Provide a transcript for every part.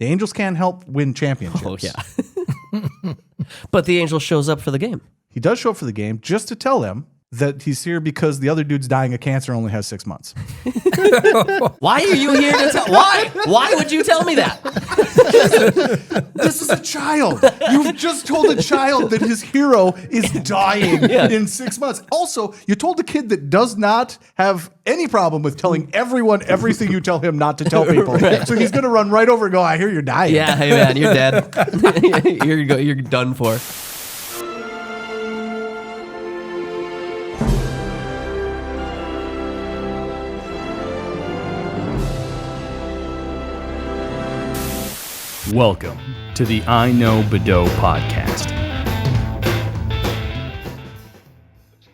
The Angels can't help win championships. Oh, yeah. But the Angel shows up for the game. He does show up for the game just to tell them that he's here because the other dude's dying of cancer and only has 6 months. Why are you here to tell? Why? Why would you tell me that? This is a child. You've just told a child that his hero is dying in 6 months. Also, you told a kid that does not have any problem with telling everyone everything you tell him not to tell people. Right. So he's going to run right over and go, I hear you're dying. Yeah, hey man, you're dead. You're done for. Welcome to the I Know Bedeau podcast.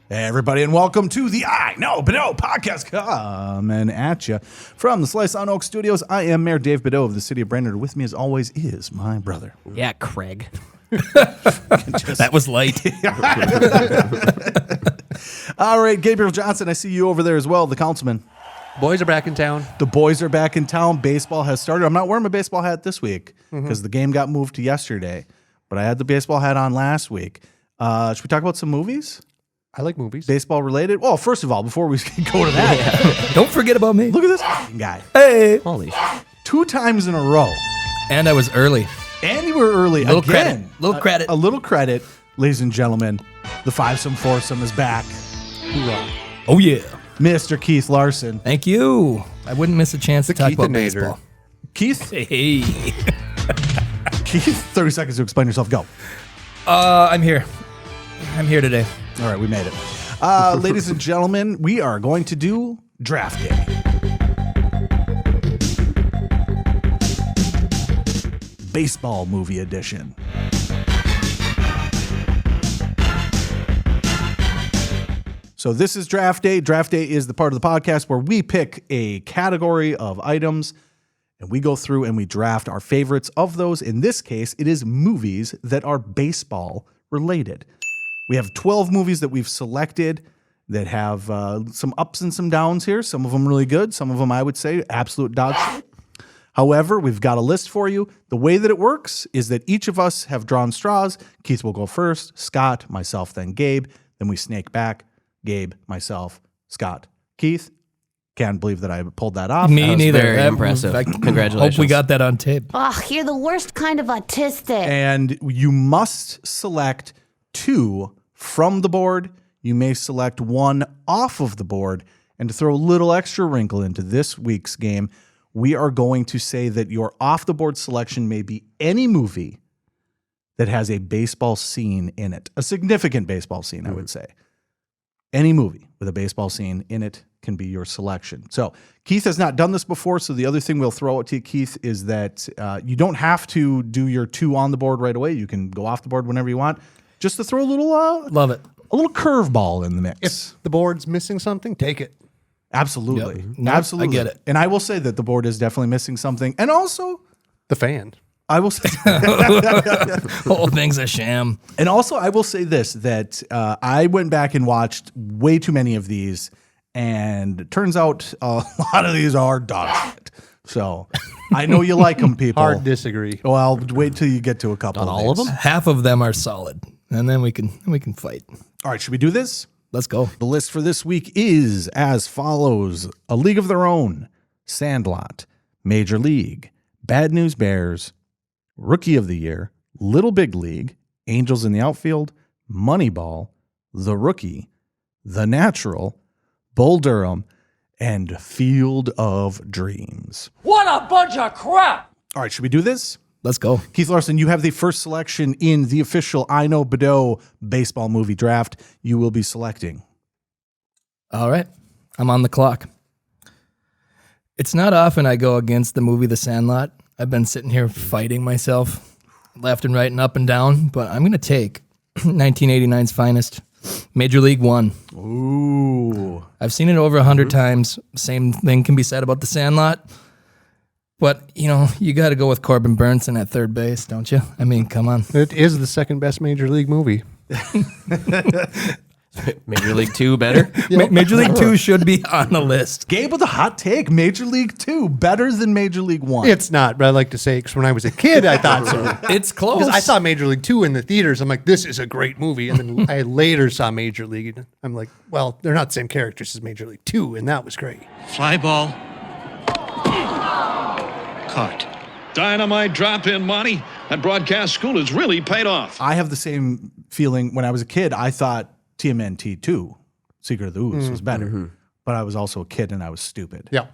Hey everybody, and welcome to the I Know Bedeau podcast coming at you from the Slice on Oak Studios. I am Mayor Dave Bedeau of the city of Brainerd. With me, as always, is my brother. Yeah, Craig. That was light. All right, Gabriel Johnson, I see you over there as well, the councilman. Boys are back in town. The boys are back in town. Baseball has started. I'm not wearing my baseball hat this week because the game got moved to yesterday, but I had the baseball hat on last week. Should we talk about some movies? I like movies. Baseball related? Well, first of all, before we go to that, Don't forget about me. look at this fucking guy. Hey. Holy shit. 2 times in a row. And I was early. And you were early Little again. credit. Little credit. A little credit, ladies and gentlemen. The fivesome foursome is back. Hoorah. Oh, yeah. Mr. Keith Larson. Thank you. I wouldn't miss a chance to talk about Keithinator. baseball. Keith, Hey. Keith, 30 seconds to explain yourself. Go. I'm here. I'm here today. All right, we made it. Ladies and gentlemen, we are going to do Draft Day. Baseball movie edition. So this is Draft Day. Draft Day is the part of the podcast where we pick a category of items and we go through and we draft our favorites of those. In this case, it is movies that are baseball related. We have 12 movies that we've selected that have some ups and some downs here. Some of them really good. Some of them, I would say, absolute dog shit. However, we've got a list for you. The way that it works is that each of us have drawn straws. Keith will go first, Scott, myself, then Gabe. Then we snake back. Gabe, myself, Scott, Keith. Can't believe that I pulled that off. Me That was neither. very impressive. Congratulations. Hope we got that on tape. Ugh, you're the worst kind of autistic. And you must select 2 from the board. You may select 1 off of the board. And to throw a little extra wrinkle into this week's game, we are going to say that your off-the-board selection may be any movie that has a baseball scene in it. A significant baseball scene, I would say. Any movie with a baseball scene in it can be your selection. So Keith has not done this before, so the other thing we'll throw out to you, Keith, is that you don't have to do your 2 on the board right away. You can go off the board whenever you want. Just to throw a little Love it. a little curveball in the mix. If the board's missing something, take it. Absolutely. Yep. Nope, Absolutely. I get it. And I will say that the board is definitely missing something. And also, The fan. I will say Whole thing's a sham. And also, I will say this, that I went back and watched way too many of these, and it turns out a lot of these are dog shit. So I know you like them, people. Hard disagree. Well, wait till you get to a couple. Not of all of these. them? Half of them are solid. And then we can fight. All right, should we do this? Let's go. The list for this week is as follows: A League of Their Own, Sandlot, Major League, Bad News Bears, Rookie of the Year, Little Big League, Angels in the Outfield, Moneyball, The Rookie, The Natural, Bull Durham, and Field of Dreams. What a bunch of crap! All right, should we do this? Let's go. Keith Larson, you have the first selection in the official I Know Bedeau baseball movie draft. You will be selecting. All right. I'm on the clock. It's not often I go against the movie The Sandlot. I've been sitting here fighting myself left and right and up and down, but I'm going to take 1989's finest, Major League One. Ooh. I've seen it over 100 times. Same thing can be said about The Sandlot. But, you know, you got to go with Corbin Burnson at third base, don't you? I mean, come on. It is the second best Major League movie. Major League 2 better? Major League 2 should be on the list. Gabe with a hot take. Major League 2 better than Major League 1. It's not, but I like to say, because when I was a kid, I thought so. It's close. Because I saw Major League 2 in the theaters. I'm like, this is a great movie. And then I later saw Major League. And I'm like, well, they're not the same characters as Major League 2, and that was great. Fly ball. Caught. Dynamite drop-in, Monty. That broadcast school has really paid off. I have the same feeling. When I was a kid, I thought TMNT 2, Secret of the Ooze, was better. But I was also a kid and I was stupid. Yeah.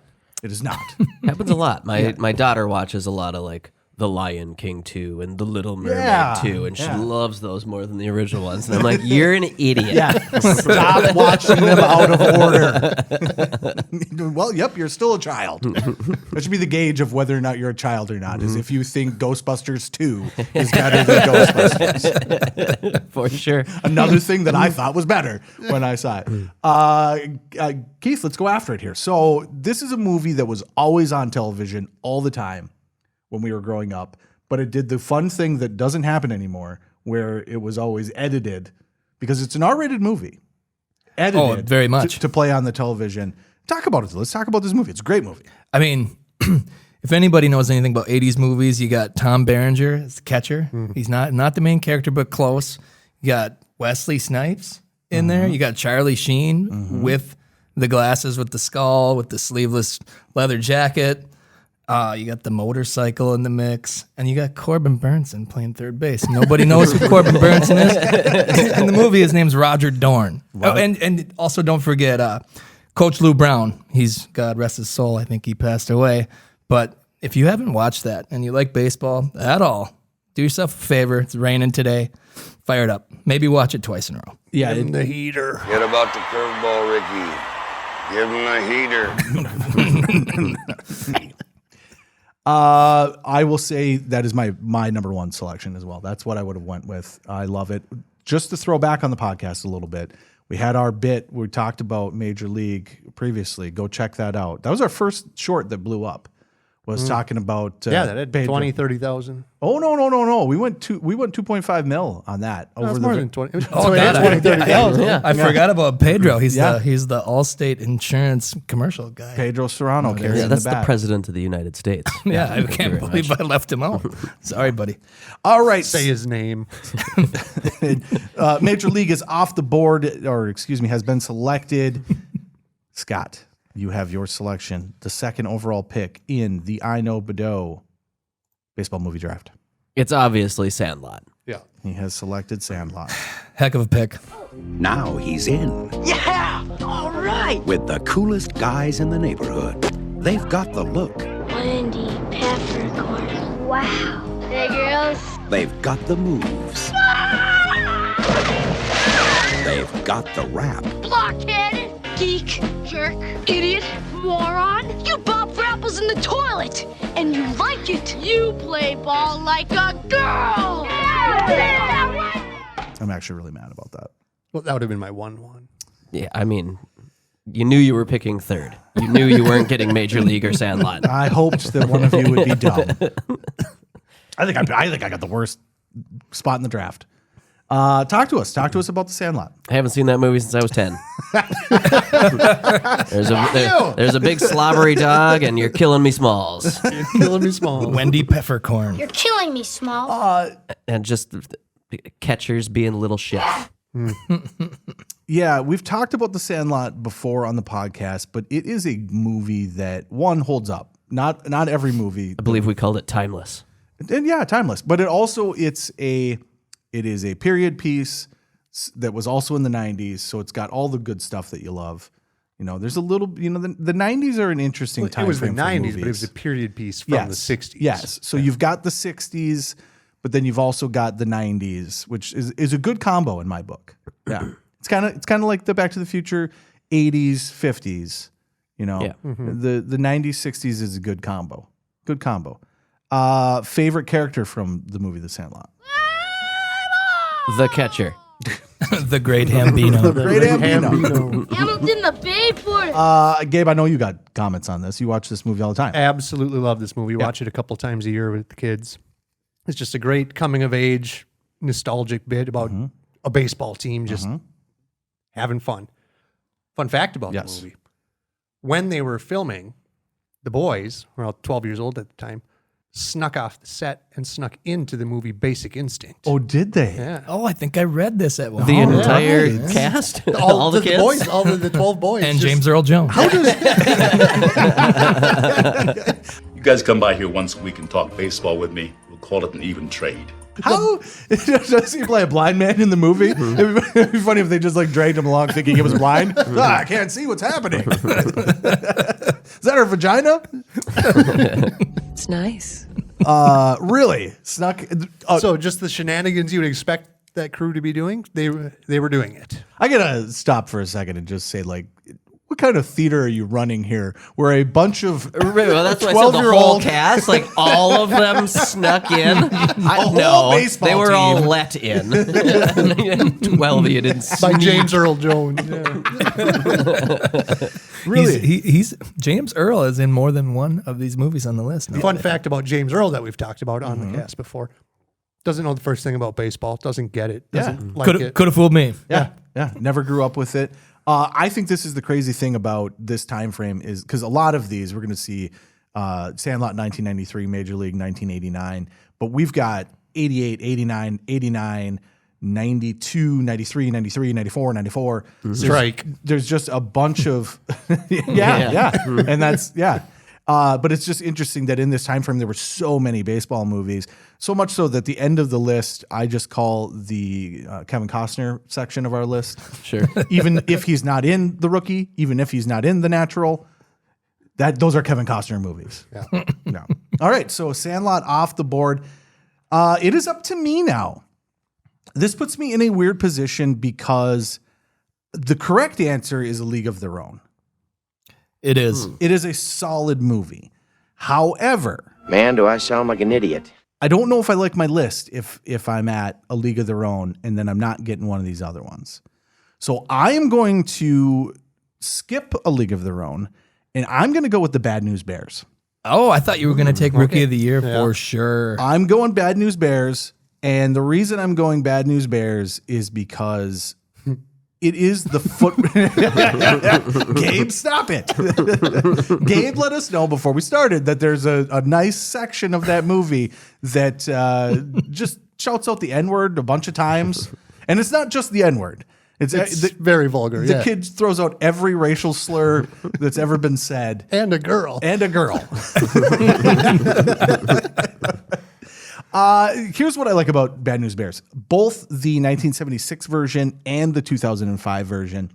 It is not. Happens a lot. My daughter watches a lot of like The Lion King 2 and The Little Mermaid Yeah, 2, and she yeah. loves those more than the original ones. And I'm like, you're an idiot. Stop watching them out of order. Well, yep, you're still a child. That should be the gauge of whether or not you're a child or not, is if you think Ghostbusters 2 is better than Ghostbusters. For sure. Another thing that I thought was better when I saw it. Keith, let's go after it here. So this is a movie that was always on television all the time when we were growing up, but it did the fun thing that doesn't happen anymore, where it was always edited, because it's an R-rated movie. Edited very much. to play on the television. Talk about it. Let's talk about this movie. It's a great movie. I mean, if anybody knows anything about 80s movies, you got Tom Berenger as the catcher. He's not the main character, but close. You got Wesley Snipes in there. You got Charlie Sheen with the glasses, with the skull, with the sleeveless leather jacket. You got the motorcycle in the mix, and you got Corbin Burnson playing third base. Nobody knows who Corbin Burnson is. In the movie, his name's Roger Dorn. Oh, and also don't forget Coach Lou Brown. He's, God rest his soul, I think he passed away. But if you haven't watched that and you like baseball at all, do yourself a favor. It's raining today. Fire it up. Maybe watch it twice in a row. Yeah, In the heater. Forget about the curveball, Ricky. Give him a heater. I will say that is my number one selection as well. That's what I would have went with. I love it. Just to throw back on the podcast a little bit, we had our bit where we talked about Major League previously. Go check that out. That was our first short that blew up. Was talking about Yeah, that had Pedro. 20, 30,000. Oh no. We went 2.5 mil on that No, over it's the more than 20. Oh, it's 20, 30,000. I forgot about Pedro. He's Yeah. the Allstate insurance commercial guy. Pedro Serrano carrying Yeah, that's the the bat. president of the United States. Yeah, I Thank you can't very believe much. I left him out. Sorry, buddy. All right, Say his name. Major League is off the board, or excuse me, has been selected. Scott, you have your selection, the second overall pick in the I Know Badeau baseball movie draft. It's obviously Sandlot. Yeah. He has selected Sandlot. Heck of a pick. Now he's in Yeah! All right! with the coolest guys in the neighborhood. They've got the look. Wendy Peppercorn. Wow. Hey, girls. They've got the moves. They've got the rap. Blockhead. Geek. Jerk. Idiot. Moron. You bob for apples in the toilet. And you like it. You play ball like a girl. I'm actually really mad about that. Well, that would have been my 1-1. Yeah, I mean, you knew you were picking third. You knew you weren't getting Major League or Sandlot. I hoped that one of you would be dumb. I think I got the worst spot in the draft. Talk to us about the Sandlot. I haven't seen that movie since I was 10. There's a big slobbery dog, and you're killing me, Smalls. You're killing me small. Wendy Peppercorn. You're killing me, Small. And just catchers being little shit. Yeah, we've talked about the Sandlot before on the podcast, but it is a movie that one holds up. Not every movie. I believe we called it timeless. And yeah, timeless. But it is a period piece that was also in the 90s, so it's got all the good stuff that you love. You know, there's a little, the 90s are an interesting time. It was the frame for 90s, movies. but it was a period piece from the 60s. Yes. So you've got the 60s, but then you've also got the 90s, which is a good combo in my book. Yeah. It's kind of like the Back to the Future 80s, 50s, Yeah. The 90s, 60s is a good combo. Good combo. Favorite character from the movie The Sandlot? The catcher. The great Hambino. Great Ambino. Hamilton the Bay Porter. Gabe, I know you got comments on this. You watch this movie all the time. Absolutely love this movie. Watch it a couple times a year with the kids. It's just a great coming of age, nostalgic bit about a baseball team just having fun. Fun fact about the movie. When they were filming, the boys, who were all 12 years old at the time, snuck off the set and snuck into the movie Basic Instinct. Oh, did they? Yeah. Oh, I think I read this at one. The point. entire cast, all the kids, boys, all the 12 boys, And James Earl Jones. You guys come by here once a week and talk baseball with me. We'll call it an even trade. How does he play a blind man in the movie? It'd be funny if they just like dragged him along thinking he was blind. I can't see what's happening. Is that her vagina? It's nice. Really snuck. So just the shenanigans you would expect that crew to be doing, they were doing it. I gotta stop for a second and just say, like, what kind of theater are you running here? Where a bunch of well, that's why I said the whole 12-year-old cast, like all of them snuck in. whole baseball they were team. all let in. 12 you didn't By sneak. James Earl Jones. Yeah. Really? He's James Earl is in more than one of these movies on the list. Fun fact about James Earl that we've talked about on the cast before. Doesn't know the first thing about baseball. Doesn't get it. Doesn't like it. Could have fooled me. Yeah. Never grew up with it. I think this is the crazy thing about this time frame is because a lot of these we're going to see Sandlot 1993, Major League 1989, but we've got 88, 89, 89, 92, 93, 93, 94, 94. Strike. There's just a bunch of yeah. And that's but it's just interesting that in this time frame there were so many baseball movies, so much so that the end of the list I just call the Kevin Costner section of our list. Sure. Even if he's not in The Rookie, even if he's not in The Natural, those are Kevin Costner movies. Yeah. No. All right, so Sandlot off the board. It is up to me now. This puts me in a weird position because the correct answer is A League of Their Own. It is. It is a solid movie. However, Man, do I sound like an idiot. I don't know if I like my list if I'm at A League of Their Own and then I'm not getting one of these other ones. So I am going to skip A League of Their Own and I'm going to go with the Bad News Bears. Oh, I thought you were going to take Rookie of the Year for sure. I'm going Bad News Bears, and the reason I'm going Bad News Bears is because it is the foot. Gabe, stop it. Gabe let us know before we started that there's a nice section of that movie that just shouts out the N-word a bunch of times. And it's not just the N-word. It's very vulgar. The kid throws out every racial slur that's ever been said. And a girl. Here's what I like about Bad News Bears. Both the 1976 version and the 2005 version,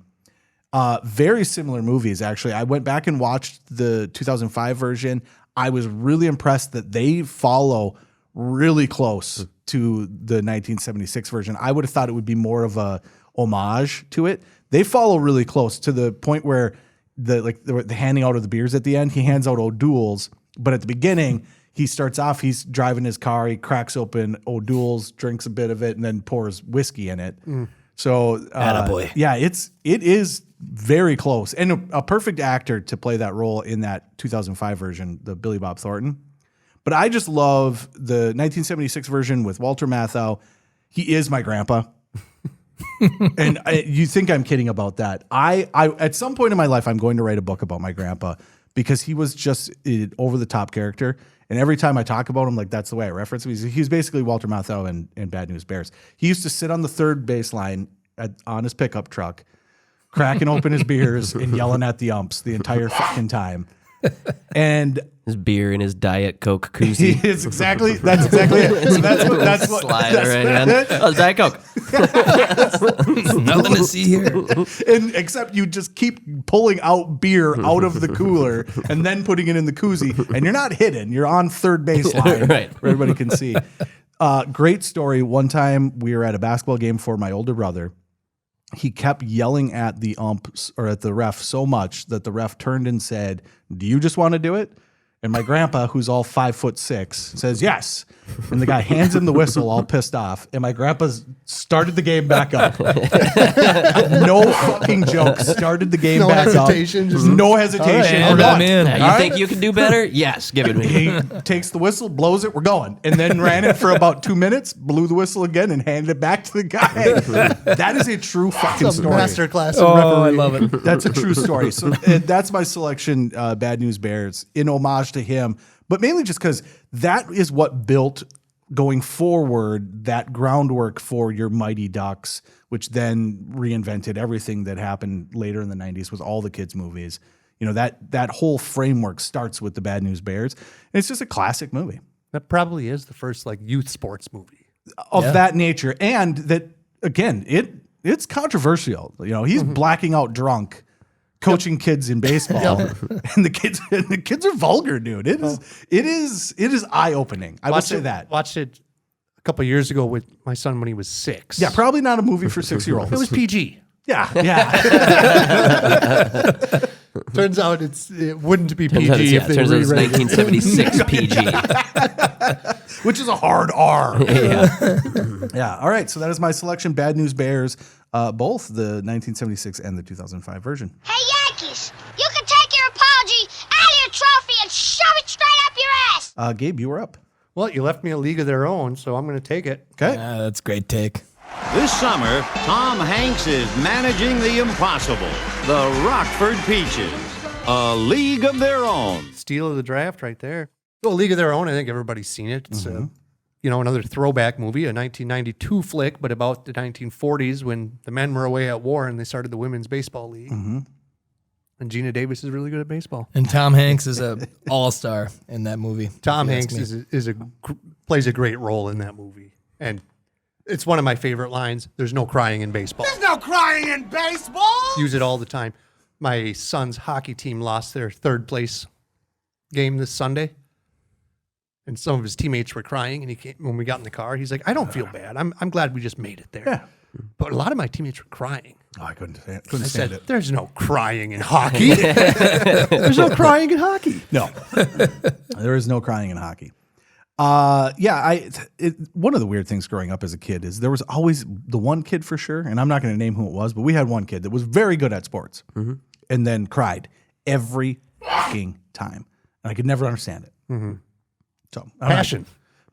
very similar movies, actually. I went back and watched the 2005 version. I was really impressed that they follow really close to the 1976 version. I would have thought it would be more of a homage to it. They follow really close to the point where the handing out of the beers at the end, he hands out O'Doul's, but at the beginning, he starts off, he's driving his car, he cracks open O'Doul's, drinks a bit of it, and then pours whiskey in it. So, Attaboy. yeah, it is very close. And a perfect actor to play that role in that 2005 version, the Billy Bob Thornton. But I just love the 1976 version with Walter Matthau. He is my grandpa. And you think I'm kidding about that. I at some point in my life, I'm going to write a book about my grandpa because he was just an over-the-top character. And every time I talk about him, like that's the way I reference him. He's basically Walter Matthau in Bad News Bears. He used to sit on the third baseline on his pickup truck, cracking open his beers and yelling at the umps the entire fucking time. And his beer and his Diet Coke koozie. that's exactly it. So that's what Slide right in. Oh, it's Diet Coke. Nothing to see here. And except you just keep pulling out beer out of the cooler and then putting it in the koozie, and you're not hidden. You're on third baseline, Right. where everybody can see. Great story. One time we were at a basketball game for my older brother. He kept yelling at the umps or at the ref so much that the ref turned and said, "Do you just want to do it?" And my grandpa, who's all 5'6", says yes. And the guy hands him the whistle, all pissed off. And my grandpa started the game back up. No fucking joke. Started the game back hesitation, up. just- No hesitation. All right, We're I'm going. in. Now, you All think right. you can do better? Yes, give it me. He takes the whistle, blows it, we're going. And then ran it for about 2 minutes, blew the whistle again, and handed it back to the guy. That is a true fucking It's a story. masterclass in Oh, I refereeing. love it. That's a true story. So that's my selection, Bad News Bears, in homage to him, but mainly just because that is what built going forward that groundwork for your Mighty Ducks, which then reinvented everything that happened later in the 90s with all the kids' movies. You know, that whole framework starts with the Bad News Bears. And it's just a classic movie That probably is the first like youth sports movie. of that nature. And that, again, it's controversial. You know, he's blacking out drunk, coaching kids in baseball, and the kids are vulgar, dude. It is eye opening. I would say that. Watched it a couple of years ago with my son when he was 6. Yeah, probably not a movie for 6-year-olds. It was PG. yeah. Turns out it wouldn't be Turns out PG it's if they 1976 PG. Which is a hard R. Yeah. Yeah. All right. So that is my selection. Bad News Bears, both the 1976 and the 2005 version. Hey, Yankees, you can take your apology out of your trophy and shove it straight up your ass. Gabe, you were up. Well, you left me a league of their own, so I'm going to take it. Okay. Yeah, that's a great take. This summer, Tom Hanks is managing the impossible. The Rockford Peaches, a league of their own. Steal of the draft right there. Well, League of Their Own, I think everybody's seen it. It's another throwback movie, a 1992 flick, but about the 1940s when the men were away at war and they started the Women's Baseball League. And Gina Davis is really good at baseball. And Tom Hanks is a all-star in that movie. Tom if you Hanks ask me. plays a great role in that movie. And it's one of my favorite lines. There's no crying in baseball. There's no crying in baseball. Use it all the time. My son's hockey team lost their third place game this Sunday. And some of his teammates were crying, and when we got in the car, he's like, "I don't feel bad. I'm glad we just made it there." Yeah. But a lot of my teammates were crying. Oh, I couldn't I stand said, it. "There's no crying in hockey. There's no crying in hockey." No, there is no crying in hockey. One of the weird things growing up as a kid is there was always the one kid for sure, and I'm not going to name who it was, but we had one kid that was very good at sports and then cried every fucking time, and I could never understand it. So Passion.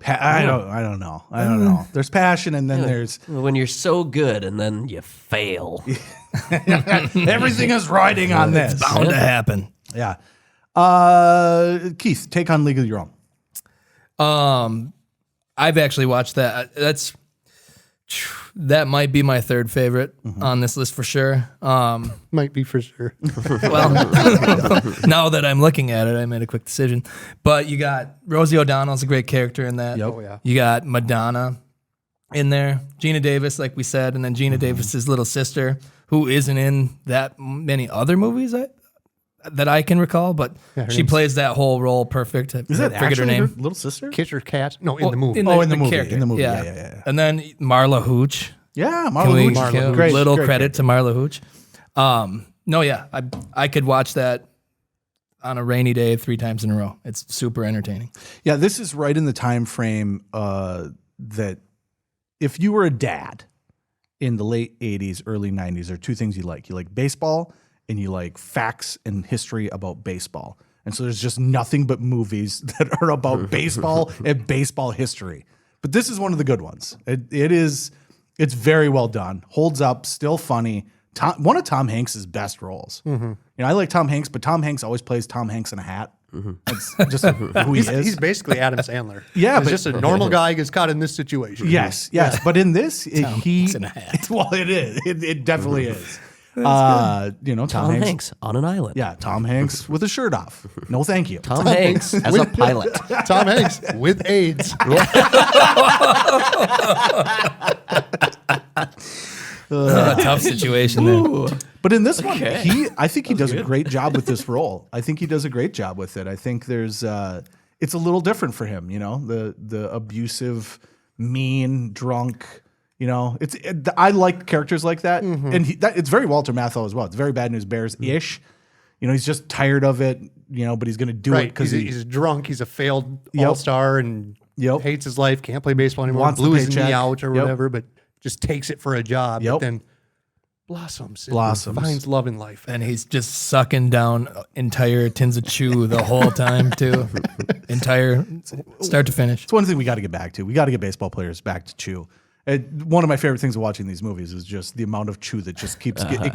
I don't know. There's passion, and then there's When you're so good and then you fail. everything is riding on this. Bound to happen. Yeah. Keith, take on League of Your Own. I've actually watched that. That might be my third favorite on this list for sure. Might be for sure. Well, now that I'm looking at it, I made a quick decision. But you got Rosie O'Donnell's a great character in that. Yep. Oh, yeah. You got Madonna in there, Gina Davis, like we said, and then Gina Davis's little sister, who isn't in that many other movies that I can recall, but she plays that whole role perfect. Is that forget her actually name? her little sister? Kitcher Cat. No, in the movie. in the movie. character. In the movie. Yeah. And then Marla Hooch. Yeah, Can Marla we Hooch. give Great, little great credit to Marla Hooch? I could watch that on a rainy day 3 times in a row. It's super entertaining. Yeah, this is right in the time frame that if you were a dad in the late 80s, early 90s, there are 2 things you like. You like baseball and you like facts and history about baseball. And so there's just nothing but movies that are about baseball and baseball history. But this is one of the good ones. It's very well done, holds up, still funny. One of Tom Hanks' best roles. You know, I like Tom Hanks, but Tom Hanks always plays Tom Hanks in a hat. That's just who he is. He's basically Adam Sandler. Yeah, he's but just a normal guy gets caught in this situation. Yes. But in this, Hanks in a hat. Well, it is. It definitely is. Tom Hanks on an island. Yeah, Tom Hanks with his shirt off. No, thank you. Tom Hanks as a pilot. Tom Hanks with AIDS. Tough situation there. But in this one, I think he does a great job with this role. I think he does a great job with it. I think there's it's a little different for him, you know, the abusive, mean, drunk, you know. I like characters like that. And it's very Walter Matthau as well. It's very Bad News Bears-ish. You know, he's just tired of it, you know, but he's going to do it because he's drunk. He's a failed all-star and Yep. hates his life, can't play baseball anymore, Wants the blew his paycheck. knee out or Yep. whatever, but just takes it for a job. Yep. But then blossoms. and Blossoms. Finds love in life. And he's just sucking down entire tins of chew the whole time, too. Entire start to finish. It's one thing we got to get back to. We got to get baseball players back to chew. One of my favorite things of watching these movies is just the amount of chew that just keeps getting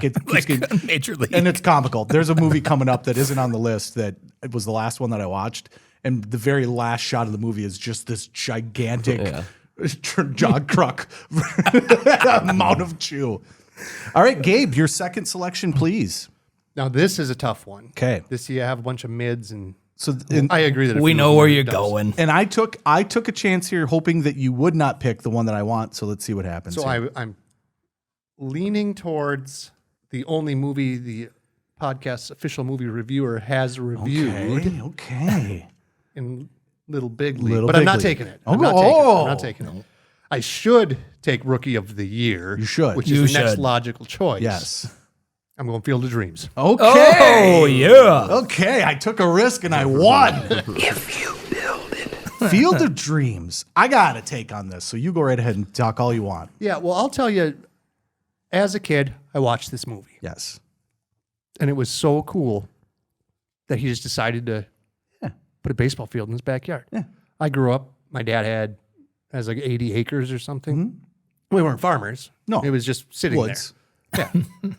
Major League. and it's comical. There's a movie coming up that isn't on the list that it was the last one that I watched, and the very last shot of the movie is just this gigantic jog truck amount of chew. All right, Gabe, your second selection, please. Now, this is a tough one. Okay. This you have a bunch of mids, and So I agree that a we few know of where them you're does. going. And I took a chance here, hoping that you would not pick the one that I want. So let's see what happens. So here. I'm leaning towards the only movie the podcast's official movie reviewer has reviewed Okay. in Little Big League, Little but I'm Big not League. taking it. Oh, I'm not taking it. oh. I'm not taking it. I should take Rookie of the Year. You should. Which You is the next should. logical choice. Yes. I'm going Field of Dreams. Okay. Oh, yeah. Okay. I took a risk and I won. If you build it. Field of Dreams. I got a take on this. So you go right ahead and talk all you want. Yeah, well, I'll tell you, as a kid, I watched this movie. Yes. And it was so cool that he just decided to put a baseball field in his backyard. Yeah. I grew up, my dad has like 80 acres or something. We weren't farmers. No. It was just sitting Woods. there. Yeah.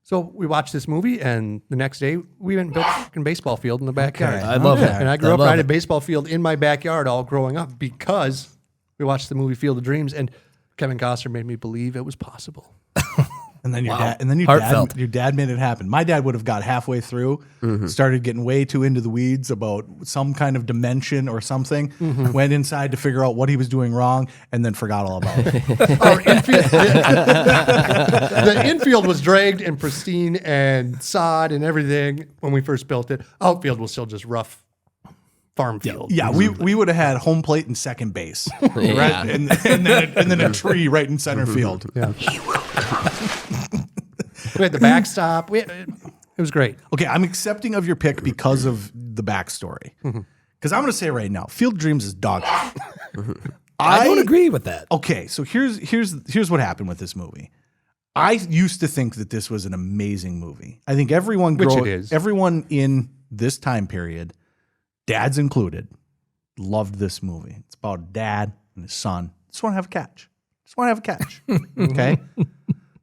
So we watched this movie, and the next day we went and built a fucking baseball field in the backyard. I love it. And I grew up, love I had a it. baseball field in my backyard all growing up because we watched the movie Field of Dreams, and Kevin Costner made me believe it was possible. And then your Wow. dad, and then Heartfelt. your dad made it happen. My dad would have got halfway through, started getting way too into the weeds about some kind of dimension or something, went inside to figure out what he was doing wrong, and then forgot all about it. Our infield, the infield was dragged and pristine and sod and everything when we first built it. Outfield was still just rough farm field. Yeah, we would have had home plate and second base, Yeah. right? And then a tree right in center field. Yeah. We had the backstop. It was great. Okay, I'm accepting of your pick because of the backstory. Because I'm going to say right now, Field of Dreams is dog. I don't agree with that. Okay, so here's what happened with this movie. I used to think that this was an amazing movie. I think everyone in this time period, dads included, loved this movie. It's about a dad and his son. Just want to have a catch. Okay?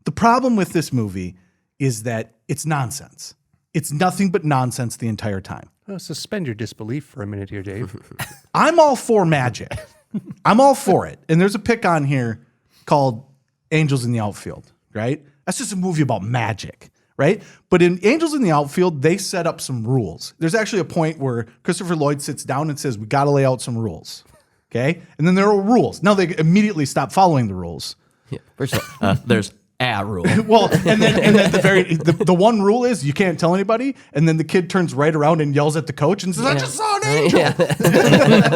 The problem with this movie is that it's nonsense. It's nothing but nonsense the entire time. Well, suspend your disbelief for a minute here, Dave. I'm all for magic. I'm all for it. And there's a pick on here called Angels in the Outfield, right? That's just a movie about magic, right? But in Angels in the Outfield, they set up some rules. There's actually a point where Christopher Lloyd sits down and says, we got to lay out some rules, okay? And then there are rules. Now they immediately stop following the rules. Yeah. First of all, there's a rule. Well, and then the one rule is you can't tell anybody, and then the kid turns right around and yells at the coach and says, I just saw an angel.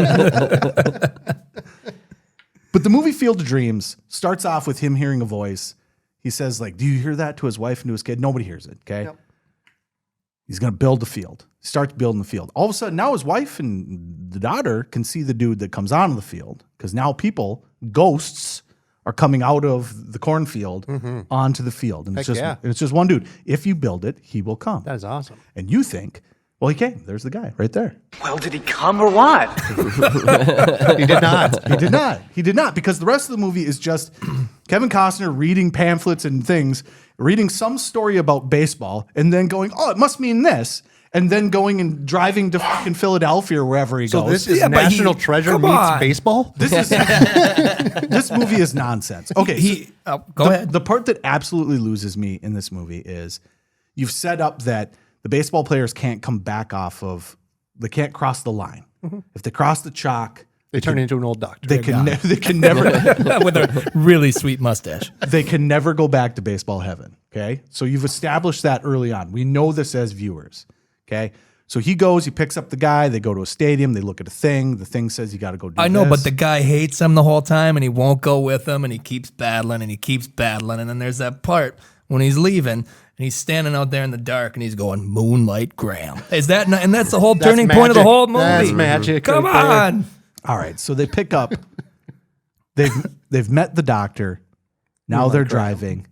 But the movie Field of Dreams starts off with him hearing a voice. He says, like, do you hear that, to his wife and to his kid? Nobody hears it, okay? Yep. He's going to build the field. He starts building the field. All of a sudden, now his wife and the daughter can see the dude that comes onto the field because now ghosts, are coming out of the cornfield onto the field. And it's just one dude. If you build it, he will come. That is awesome. And you think, well, he came. There's the guy right there. Well, did he come or what? He did not. He did not, because the rest of the movie is just Kevin Costner reading pamphlets and things, reading some story about baseball, and then going, oh, it must mean this. And then going and driving to fucking Philadelphia or wherever he So goes. this is National Treasure meets baseball? This is this movie is nonsense. Okay, go ahead. The part that absolutely loses me in this movie is you've set up that the baseball players can't come back they can't cross the line. If they cross the chalk, They turn into an old doctor. they can never With a really sweet mustache. they can never go back to baseball heaven. Okay, so you've established that early on. We know this as viewers. Okay, so he picks up the guy. They go to a stadium. They look at a thing. The thing says you got to go do I know, this. but the guy hates him the whole time, and he won't go with him, and he keeps battling, and then there's that part when he's leaving, and he's standing out there in the dark, and he's going, Moonlight Graham. Is that not, and that's the whole turning point of the whole movie. That's magic. Come right there. on. All right, so they pick up. They've met the doctor. Now they're driving.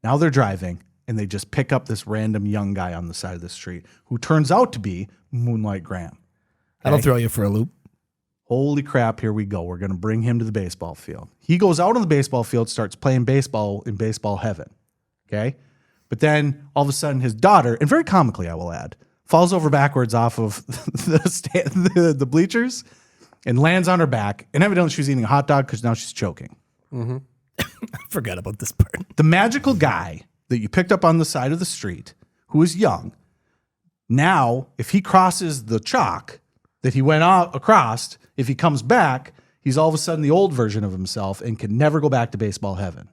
Now they're driving, and they just pick up this random young guy on the side of the street who turns out to be Moonlight Graham. That'll throw you for a loop. Holy crap, here we go. We're going to bring him to the baseball field. He goes out on the baseball field, starts playing baseball in baseball heaven. Okay? But then all of a sudden his daughter, and very comically I will add, falls over backwards off of the bleachers and lands on her back. And evidently she's eating a hot dog because now she's choking. I forgot about this part. The magical guy that you picked up on the side of the street, who is young, now if he crosses the chalk that he went out across, if he comes back, he's all of a sudden the old version of himself and can never go back to baseball heaven,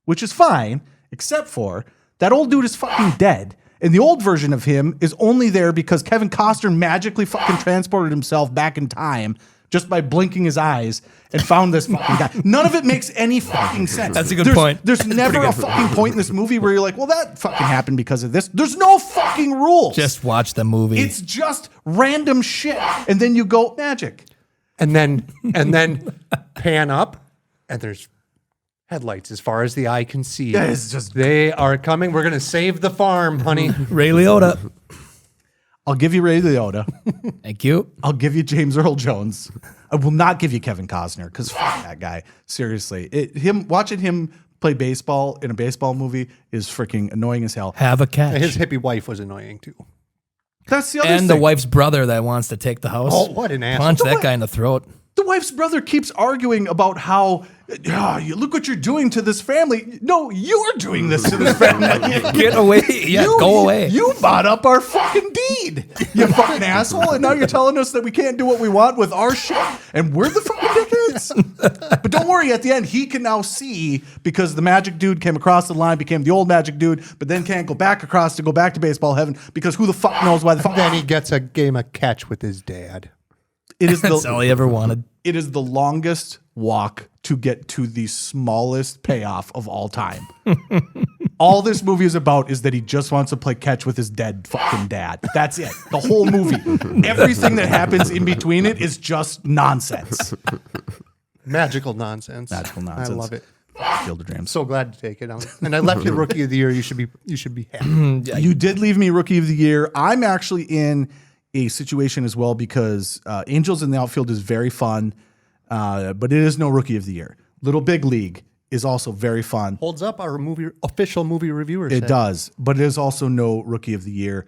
which is fine, except for that old dude is fucking dead. And the old version of him is only there because Kevin Costner magically fucking transported himself back in time just by blinking his eyes and found this fucking guy. None of it makes any fucking sense. That's a good point. There's never a fucking point in this movie where you're like, well, that fucking happened because of this. There's no fucking rules. Just watch the movie. It's just random shit. And then you go, magic. And then pan up, and there's headlights as far as the eye can see. Yeah, it's just they are coming. We're gonna save the farm, honey. Ray Liotta. I'll give you Ray Liotta. Thank you. I'll give you James Earl Jones. I will not give you Kevin Costner because fuck that guy. Seriously, watching him play baseball in a baseball movie is freaking annoying as hell. Have a catch. His hippie wife was annoying too. That's the other And thing. the wife's brother that wants to take the house. Oh, what an asshole. Punch that guy in the throat. The wife's brother keeps arguing about how, you look what you're doing to this family. No, you're doing this to this family. Get away. Yeah, go away. You bought up our fucking deed, you fucking asshole. And now you're telling us that we can't do what we want with our shit. And we're the fucking dickheads. But don't worry, at the end, he can now see because the magic dude came across the line, became the old magic dude, but then can't go back across to go back to baseball heaven because who the fuck knows why the fuck. Then he gets a game of catch with his dad. It is That's all he ever wanted. It is the longest walk to get to the smallest payoff of all time. All this movie is about is that he just wants to play catch with his dead fucking dad. That's it. The whole movie. Everything that happens in between it is just nonsense. Magical nonsense. Magical nonsense. I love it. Field of Dreams. I'm so glad to take it on. And I left you Rookie of the Year. You should be happy. You did leave me Rookie of the Year. I'm actually in a situation as well because Angels in the Outfield is very fun, but it is no Rookie of the Year. Little Big League is also very fun. Holds up our official movie reviewers. It does, but it is also no Rookie of the Year.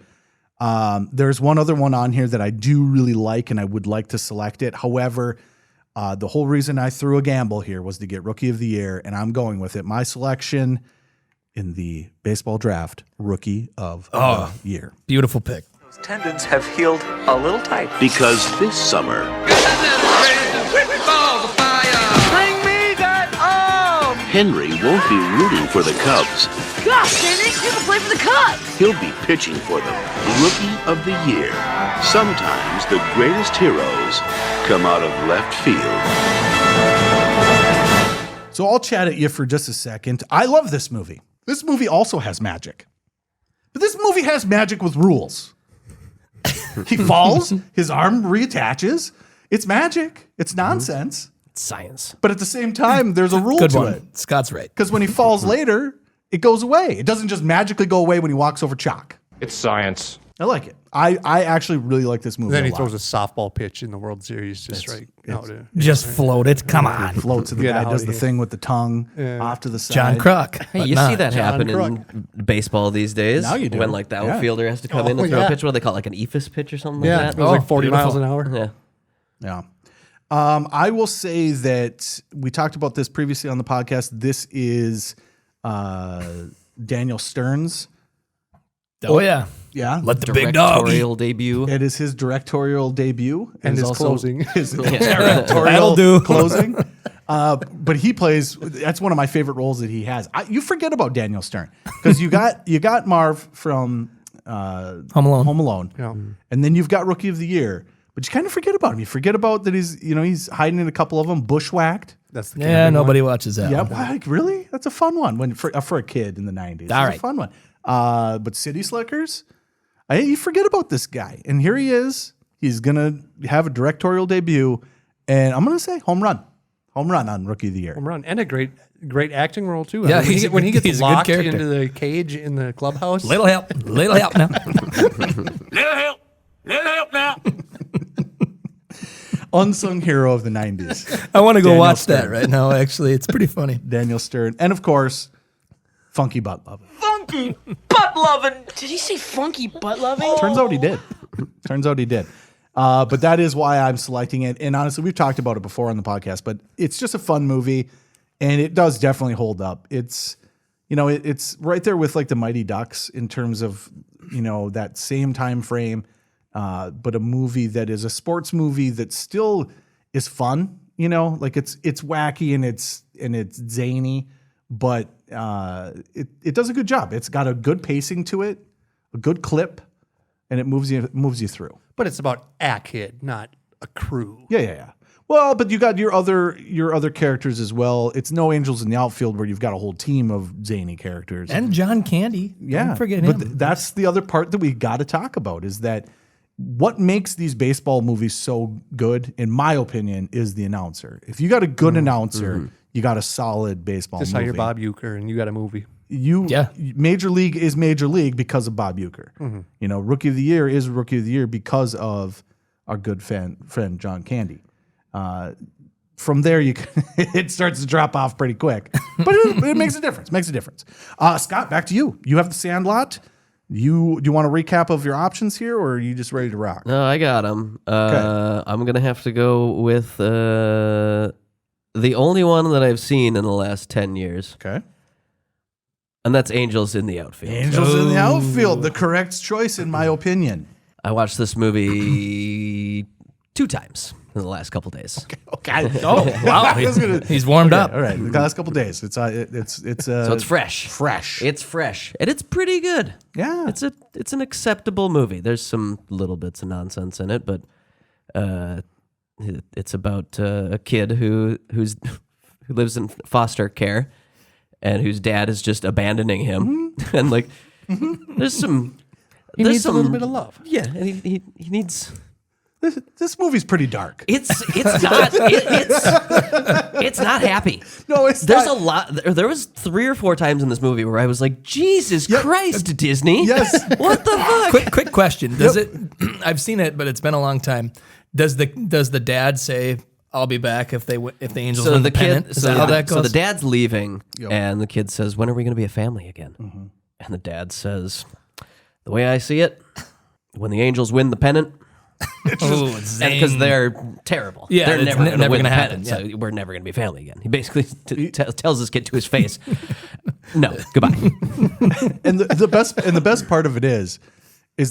There's one other one on here that I do really like, and I would like to select it. However, the whole reason I threw a gamble here was to get Rookie of the Year, and I'm going with it. My selection in the baseball draft, Rookie of the Year. Beautiful pick. Tendons have healed a little tight. Because this summer, Bring me that arm! Henry won't be rooting for the Cubs. Gosh, Danny, you can play for the Cubs. He'll be pitching for them. Rookie of the Year. Sometimes the greatest heroes come out of left field. So I'll chat at you for just a second. I love this movie. This movie also has magic. But this movie has magic with rules. He falls, his arm reattaches. It's magic. It's nonsense. It's science. But at the same time, there's a rule Good to one. it. Scott's right. Because when he falls later, it goes away. It doesn't just magically go away when he walks over chalk. It's science. I like it. I actually really like this movie. Then he a lot. throws a softball pitch in the World Series just right out of Just float it. Come on. Floats to the Get guy, out does of the here. thing with the tongue off to the side. John Kruk. Hey, but you not see that John happen Crook. in baseball these days. Now you do. When like the Yeah. outfielder has to come Oh, in and throw yeah. a pitch. What do they call it? Like an ephus pitch or something Yeah, like it that? was like 40 miles an beautiful. hour. Yeah. Yeah. I will say that we talked about this previously on the podcast. This is Daniel Stern's. Oh, yeah. Yeah. Let the big dog eat. Directorial debut. It is his directorial debut. And It is his also closing. His That'll directorial do. closing. But he plays, that's one of my favorite roles that he has. You forget about Daniel Stern because you got Marv from Home Alone. Yeah. and then you've got Rookie of the Year. But you kind of forget about him. You forget about that he's hiding in a couple of them, bushwhacked. That's the Yeah, camping nobody one. watches that. Yeah, one. like really? That's a fun one for a kid in the 90s. All It's right. a fun one. But City Slickers, you forget about this guy. And here he is. He's going to have a directorial debut. And I'm going to say home run on Rookie of the Year. Home run. And a great acting role, too. Yeah, I mean, when he he's gets a good locked character. into the cage in the clubhouse. Little help now. Little help now. Unsung hero of the 90s. I want to go Daniel watch Stern. that right now, actually. It's pretty funny. Daniel Stern. And of course, Funky Butt Lovin'. Funky butt loving. Did he say funky butt loving? Turns out he did. But that is why I'm selecting it. And honestly, we've talked about it before on the podcast, but it's just a fun movie, and it does definitely hold up. It's, it's right there with like the Mighty Ducks in terms of, that same time frame, but a movie that is a sports movie that still is fun. Like it's wacky and it's zany, but it does a good job. It's got a good pacing to it, a good clip, and it moves you through. But it's about a kid, not a crew. Yeah. Well, but you got your other characters as well. It's no Angels in the Outfield where you've got a whole team of zany characters. And John Candy. Yeah. Don't forget him. But that's the other part that we got to talk about is that what makes these baseball movies so good, in my opinion, is the announcer. If you got a good announcer, you got a solid baseball Just movie. hire Bob Uecker and you got a movie. Major League is Major League because of Bob Uecker. Rookie of the Year is Rookie of the Year because of our good friend John Candy. From there, it starts to drop off pretty quick, but it makes a difference. Scott, back to you. You have The Sandlot. Do you want a recap of your options here, or are you just ready to rock? No, I got them. I'm gonna have to go with the only one that I've seen in the last 10 years. Okay. And that's Angels in the Outfield. Angels in the Outfield, the correct choice in my opinion. I watched this movie 2 times in the last couple days. Okay. Oh, wow. He's warmed up. All right. The last couple days. It's So it's fresh. It's fresh. And it's pretty good. Yeah. It's an acceptable movie. There's some little bits of nonsense in it, but it's about a kid who lives in foster care and whose dad is just abandoning him. And like there's some He needs a little bit of love. Yeah, and he needs. This movie's pretty dark. It's not happy. No, There's a lot. There was 3 or 4 times in this movie where I was like, Jesus Christ, Disney. Yes. What the fuck? Quick question. Does it? I've seen it, but it's been a long time. Does the dad say, "I'll be back" if the Angels win the pennant? Is that how that goes? So the dad's leaving, and the kid says, "When are we going to be a family again?" And the dad says, "The way I see it, when the Angels win the pennant." Because they're terrible. Yeah, they're it's never going to win gonna the happen, pennant, so we're never going to be family again. He basically tells this kid to his face, "No, goodbye." And the best part of it is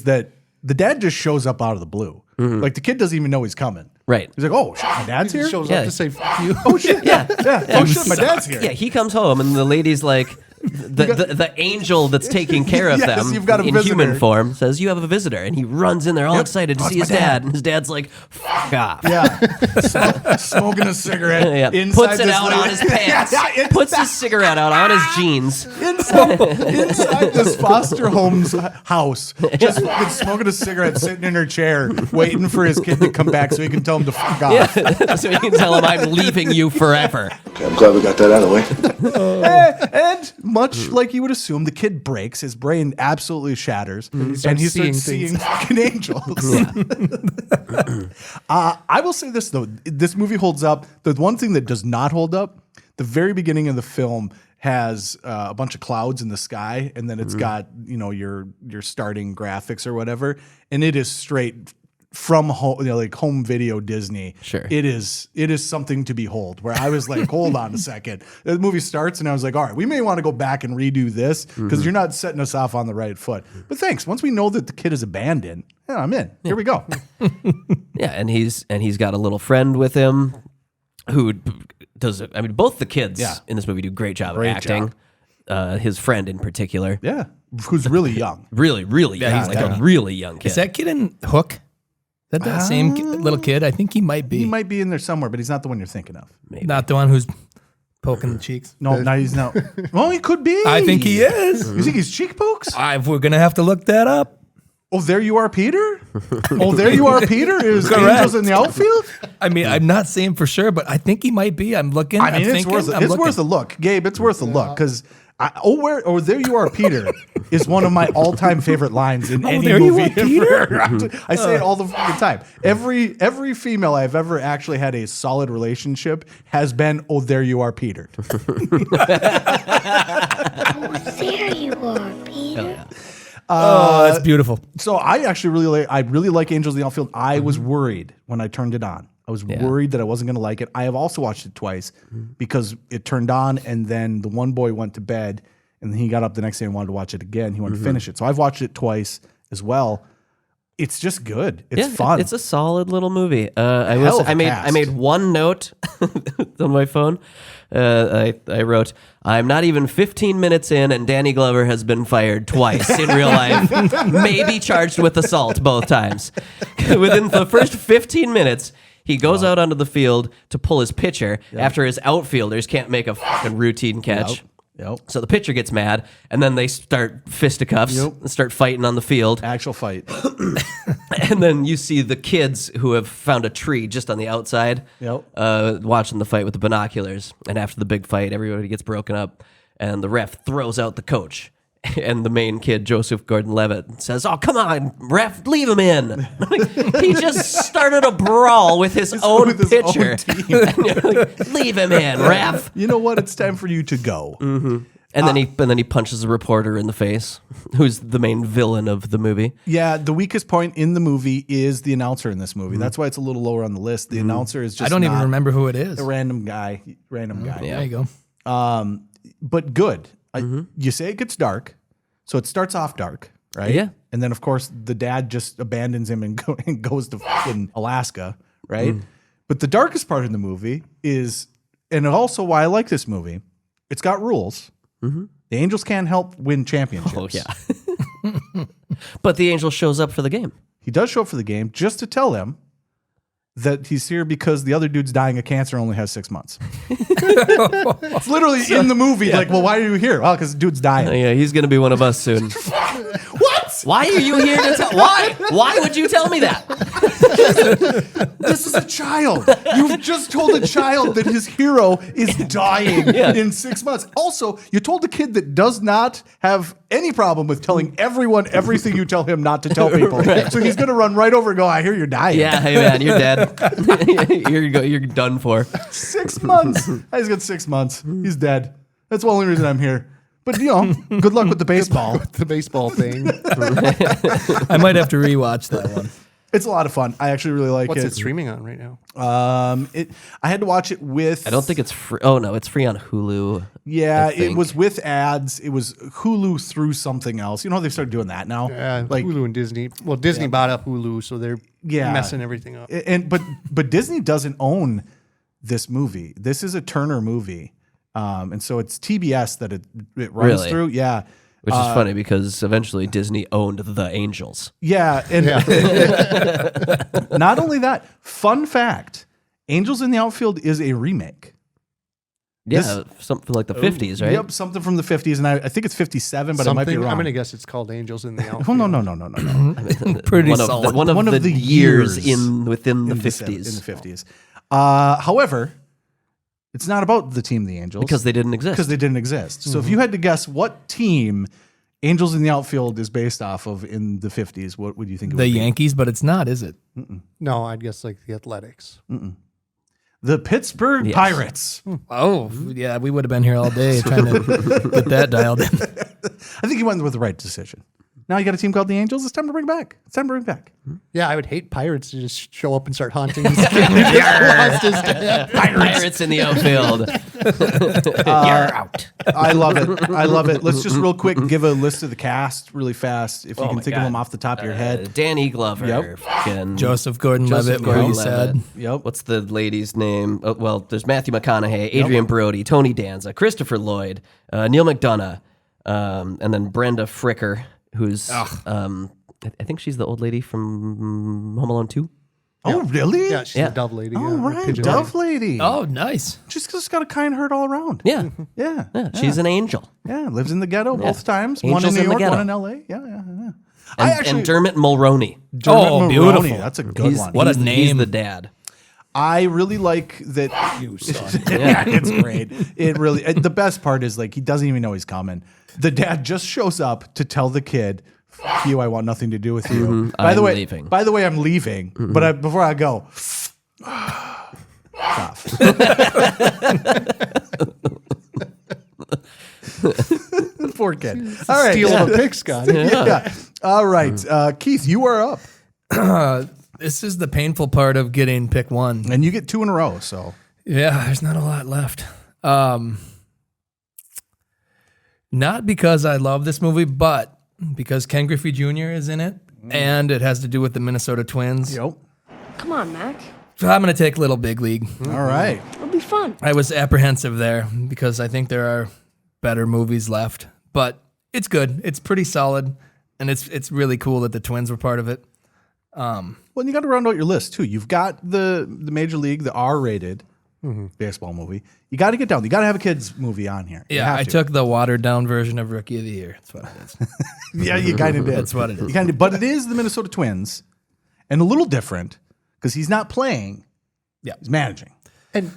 that the dad just shows up out of the blue. Like the kid doesn't even know he's coming. Right. He's like, "Oh shit, my dad's here." Shows up to say "fuck you." Oh shit. Yeah. Oh shit, my dad's here. Yeah, he comes home, and the lady's like, the angel that's taking care of Yes, them you've got a in visitor. human form says, "You have a visitor," and he runs in there all excited to Oh, see it's his my dad. dad, and his dad's like, "Fuck off." Yeah. Smoking a cigarette. Yeah, Inside puts it this out little- on his pants. Puts his cigarette out on his jeans. Inside this foster home's house, just fucking smoking a cigarette, sitting in her chair, waiting for his kid to come back so he can tell him to fuck off. Yeah. So he can tell him, "I'm leaving you forever." Okay, I'm glad we got that out of the way. And much like you would assume, the kid breaks. His brain absolutely shatters, and he starts seeing fucking angels. I will say this though: this movie holds up. The one thing that does not hold up, the very beginning of the film has a bunch of clouds in the sky, and then it's got your starting graphics or whatever, and it is straight from home, like home video Disney. Sure. It is something to behold, where I was like, hold on a second. The movie starts and I was like, all right, we may want to go back and redo this because you're not setting us off on the right foot. But thanks. Once we know that the kid is abandoned, I'm in. Here we go. Yeah, and he's got a little friend with him who does. I mean, both the kids in this movie do a great job of acting. His friend in particular. Yeah. Who's really young. Really young. Yeah, He's like a really young kid. Is that kid in Hook? Is that same little kid? I think he might be. He might be in there somewhere, but he's not the one you're thinking of. Maybe. Not the one who's poking the cheeks. No, he's not. Well, he could be. I think he is. You think he's cheek pokes? We're going to have to look that up. Oh, there you are, Peter? Oh, there you are, Peter. Is Angels in the Outfield? I mean, I'm not saying for sure, but I think he might be. I'm looking. I mean, I'm it's worth a look, Gabe. It's worth a look because there you are, Peter is one of my all-time favorite lines in any there movie. you are, Peter. I say it all the fucking time. Every female I've ever actually had a solid relationship has been, oh, there you are, Peter. There you are, Peter. Oh, that's beautiful. So I actually really like Angels in the Outfield. I was worried when I turned it on. I was worried that I wasn't going to like it. I have also watched it twice because it turned on and then the one boy went to bed and then he got up the next day and wanted to watch it again. He wanted to finish it. So I've watched it twice as well. It's just good. It's fun. It's a solid little movie. I made one note on my phone. I wrote, I'm not even 15 minutes in and Danny Glover has been fired twice in real life. Maybe charged with assault both times. Within the first 15 minutes, he goes out onto the field to pull his pitcher after his outfilders can't make a fucking routine catch. Yep. So the pitcher gets mad, and then they start fisticuffs and start fighting on the field. Actual fight. And then you see the kids who have found a tree just on the outside watching the fight with the binoculars. And after the big fight, everybody gets broken up, and the ref throws out the coach. And the main kid, Joseph Gordon-Levitt, says, "Oh, come on, ref, leave him in." He just started a brawl with his own pitcher. Leave him in, ref. You know what? It's time for you to go. Mm-hmm. And then he punches a reporter in the face, who's the main villain of the movie. Yeah, the weakest point in the movie is the announcer in this movie. That's why it's a little lower on the list. The announcer is just I don't even remember who it is. A random guy. Yeah. There you go. But good. You say it gets dark, so it starts off dark, right? Yeah. And then, of course, the dad just abandons him and goes to fucking Alaska, right? But the darkest part of the movie is, and also why I like this movie, it's got rules. The Angels can't help win championships. Oh, yeah. But the Angel shows up for the game. He does show up for the game just to tell them that he's here because the other dude's dying of cancer and only has 6 months. It's literally in the movie. Like, well, why are you here? Well, because the dude's dying. Yeah, he's going to be one of us soon. What? Why are you here to tell? Why would you tell me that? This is a child. You've just told a child that his hero is dying in 6 months. Also, you told a kid that does not have any problem with telling everyone everything you tell him not to tell people. Right. So he's going to run right over and go, I hear you're dying. Yeah, hey man, you're dead. You're done for. 6 months. He's got 6 months. He's dead. That's the only reason I'm here. But, you know, good luck with the baseball. The baseball thing. I might have to rewatch that one. It's a lot of fun. I actually really like it. What's it streaming on right now? I had to watch it with. I don't think it's free. Oh no, it's free on Hulu. Yeah, it was with ads. It was Hulu through something else. You know how they started doing that now? Yeah, like Hulu and Disney. Well, Disney bought up Hulu, so they're messing everything up. But Disney doesn't own this movie. This is a Turner movie, and so it's TBS that it runs through. Yeah. Which is funny because eventually Disney owned the Angels. Yeah. And not only that, fun fact, Angels in the Outfield is a remake. Yeah, something like the 50s, right? Yep, something from the 50s. And I think it's 57, but I might be wrong. I'm going to guess it's called Angels in the Outfield. Oh, no. Pretty solid. One of the years within the 50s. In the 50s. However, it's not about the team, the Angels. Because they didn't exist. So if you had to guess what team Angels in the Outfield is based off of in the 50s, what would you think it would be? The Yankees, but it's not, is it? No, I'd guess like the Athletics. The Pittsburgh Pirates. Oh, yeah, we would have been here all day trying to get that dialed in. I think you went with the right decision. Now you got a team called the Angels. It's time to bring back. Yeah, I would hate Pirates to just show up and start haunting. Pirates in the outfield. You're out. I love it. Let's just real quick give a list of the cast really fast. If you can think of them off the top of your head. Danny Glover. Joseph Gordon-Levitt. You said. Yep. What's the lady's name? Oh, well, there's Matthew McConaughey, Adrian Brody, Tony Danza, Christopher Lloyd, Neil McDonough, and then Brenda Fricker, who's I think she's the old lady from Home Alone 2. Oh, really? Yeah, she's the Dove Lady. Oh, right. Dove Lady. Oh, nice. She's just got a kind heart all around. Yeah. Yeah. She's an angel. Yeah, lives in the ghetto both times. Angels one in New in the York, ghetto. one in L.A. Yeah. And Dermot Mulroney. Dermot Mulroney, beautiful. That's a good one. What a He's name. the dad. I really like that. You son. Yeah, it's great. It really. The best part is like he doesn't even know he's coming. The dad just shows up to tell the kid, "Fuck you, I want nothing to do with you." By the way, I'm leaving. But before I go, tough. Poor kid. All right, Steal of a pick, Scott. Yeah. All right, Keith, you are up, This is the painful part of getting pick one. and you get 2 in a row. So Yeah, there's not a lot left. Not because I love this movie, but because Ken Griffey Jr. is in it, and it has to do with the Minnesota Twins. yep. Come on, Mac. So I'm going to take Little Big League. All right. It'll be fun. I was apprehensive there because I think there are better movies left, but it's good. It's pretty solid, and it's really cool that the Twins were part of it. Well, and you got to round out your list too. You've got the Major League, the R-rated baseball movie. You got to get down. You got to have a kids movie on here. You Yeah, have I to. took the watered down version of Rookie of the Year. That's what it is. Yeah, you kind of did. That's what it is. You kind of, but it is the Minnesota Twins, and a little different because he's not playing. Yeah, he's managing. And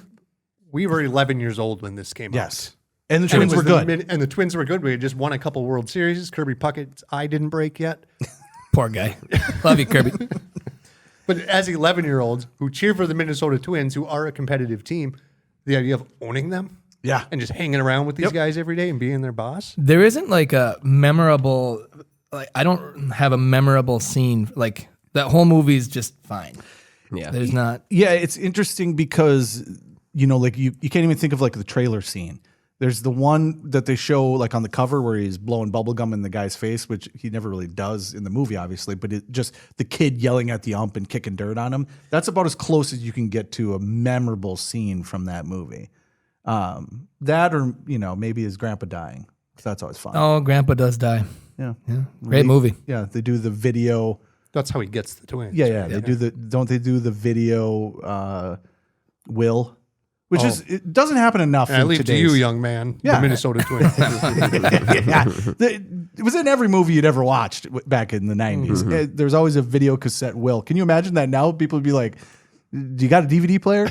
we were 11 years old when this came out. Yes, and the And Twins it were was good. and the Twins were good. We had just won a couple World Series. Kirby Puckett's eye didn't break yet. Poor guy. Love you, Kirby. But as 11-year-olds who cheer for the Minnesota Twins, who are a competitive team, the idea of owning them Yeah, and just hanging around with these guys every day and being their boss. There isn't like a memorable, like I don't have a memorable scene. Like that whole movie is just fine. Yeah. There's not. yeah. It's interesting because like you can't even think of like the trailer scene. There's the one that they show like on the cover where he's blowing bubble gum in the guy's face, which he never really does in the movie, obviously. But it just the kid yelling at the ump and kicking dirt on him. That's about as close as you can get to a memorable scene from that movie. That or maybe his grandpa dying. 'Cause that's always fun. Oh, Grandpa does die. Yeah, Great movie. Yeah, they do the video. That's how he gets the Twins. Yeah. They do don't they do the video? Will. Which it doesn't happen enough. And I in leave to today's- you, young man, Yeah. the Minnesota Twins. Yeah. It was in every movie you'd ever watched back in the 90s. There was always a video cassette Will. Can you imagine that now? People would be like, do you got a DVD player?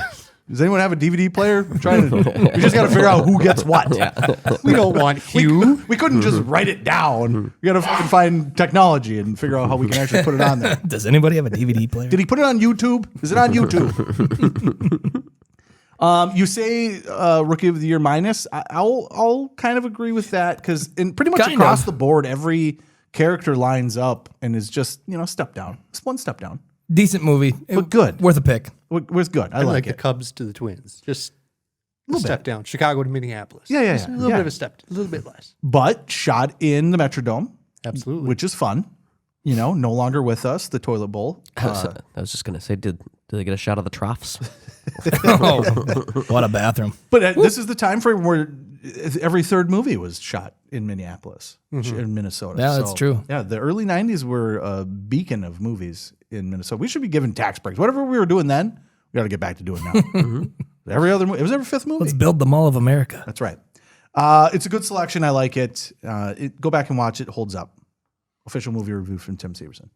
Does anyone have a DVD player? We just got to figure out who gets what. We don't want Hugh. We couldn't just write it down. We got to fucking find technology and figure out how we can actually put it on there. Does anybody have a DVD player? Did he put it on YouTube? Is it on YouTube? You say Rookie of the Year minus. I'll kind of agree with that because pretty much Kind across of. the board, every character lines up and is just step down. It's one step down. Decent movie, But good. worth a pick. Was good. I I like like the it. Cubs to the Twins. Just a Little step down. Chicago to Minneapolis. Yeah. Just a little bit of a step, a little bit less. But shot in the Metrodome, Absolutely. which is fun. No longer with us. The toilet bowl. I was just gonna say, did they get a shot of the troughs? Oh, what a bathroom. But this is the time frame where every third movie was shot in Minneapolis, in Minnesota. Yeah, that's true. Yeah, the early 90s were a beacon of movies in Minnesota. We should be given tax breaks. Whatever we were doing then, we got to get back to doing now. Every other movie. It was every fifth movie. Let's build the Mall of America. That's right. It's a good selection. I like it. Go back and watch it. Holds up. Official movie review from Tim Severson.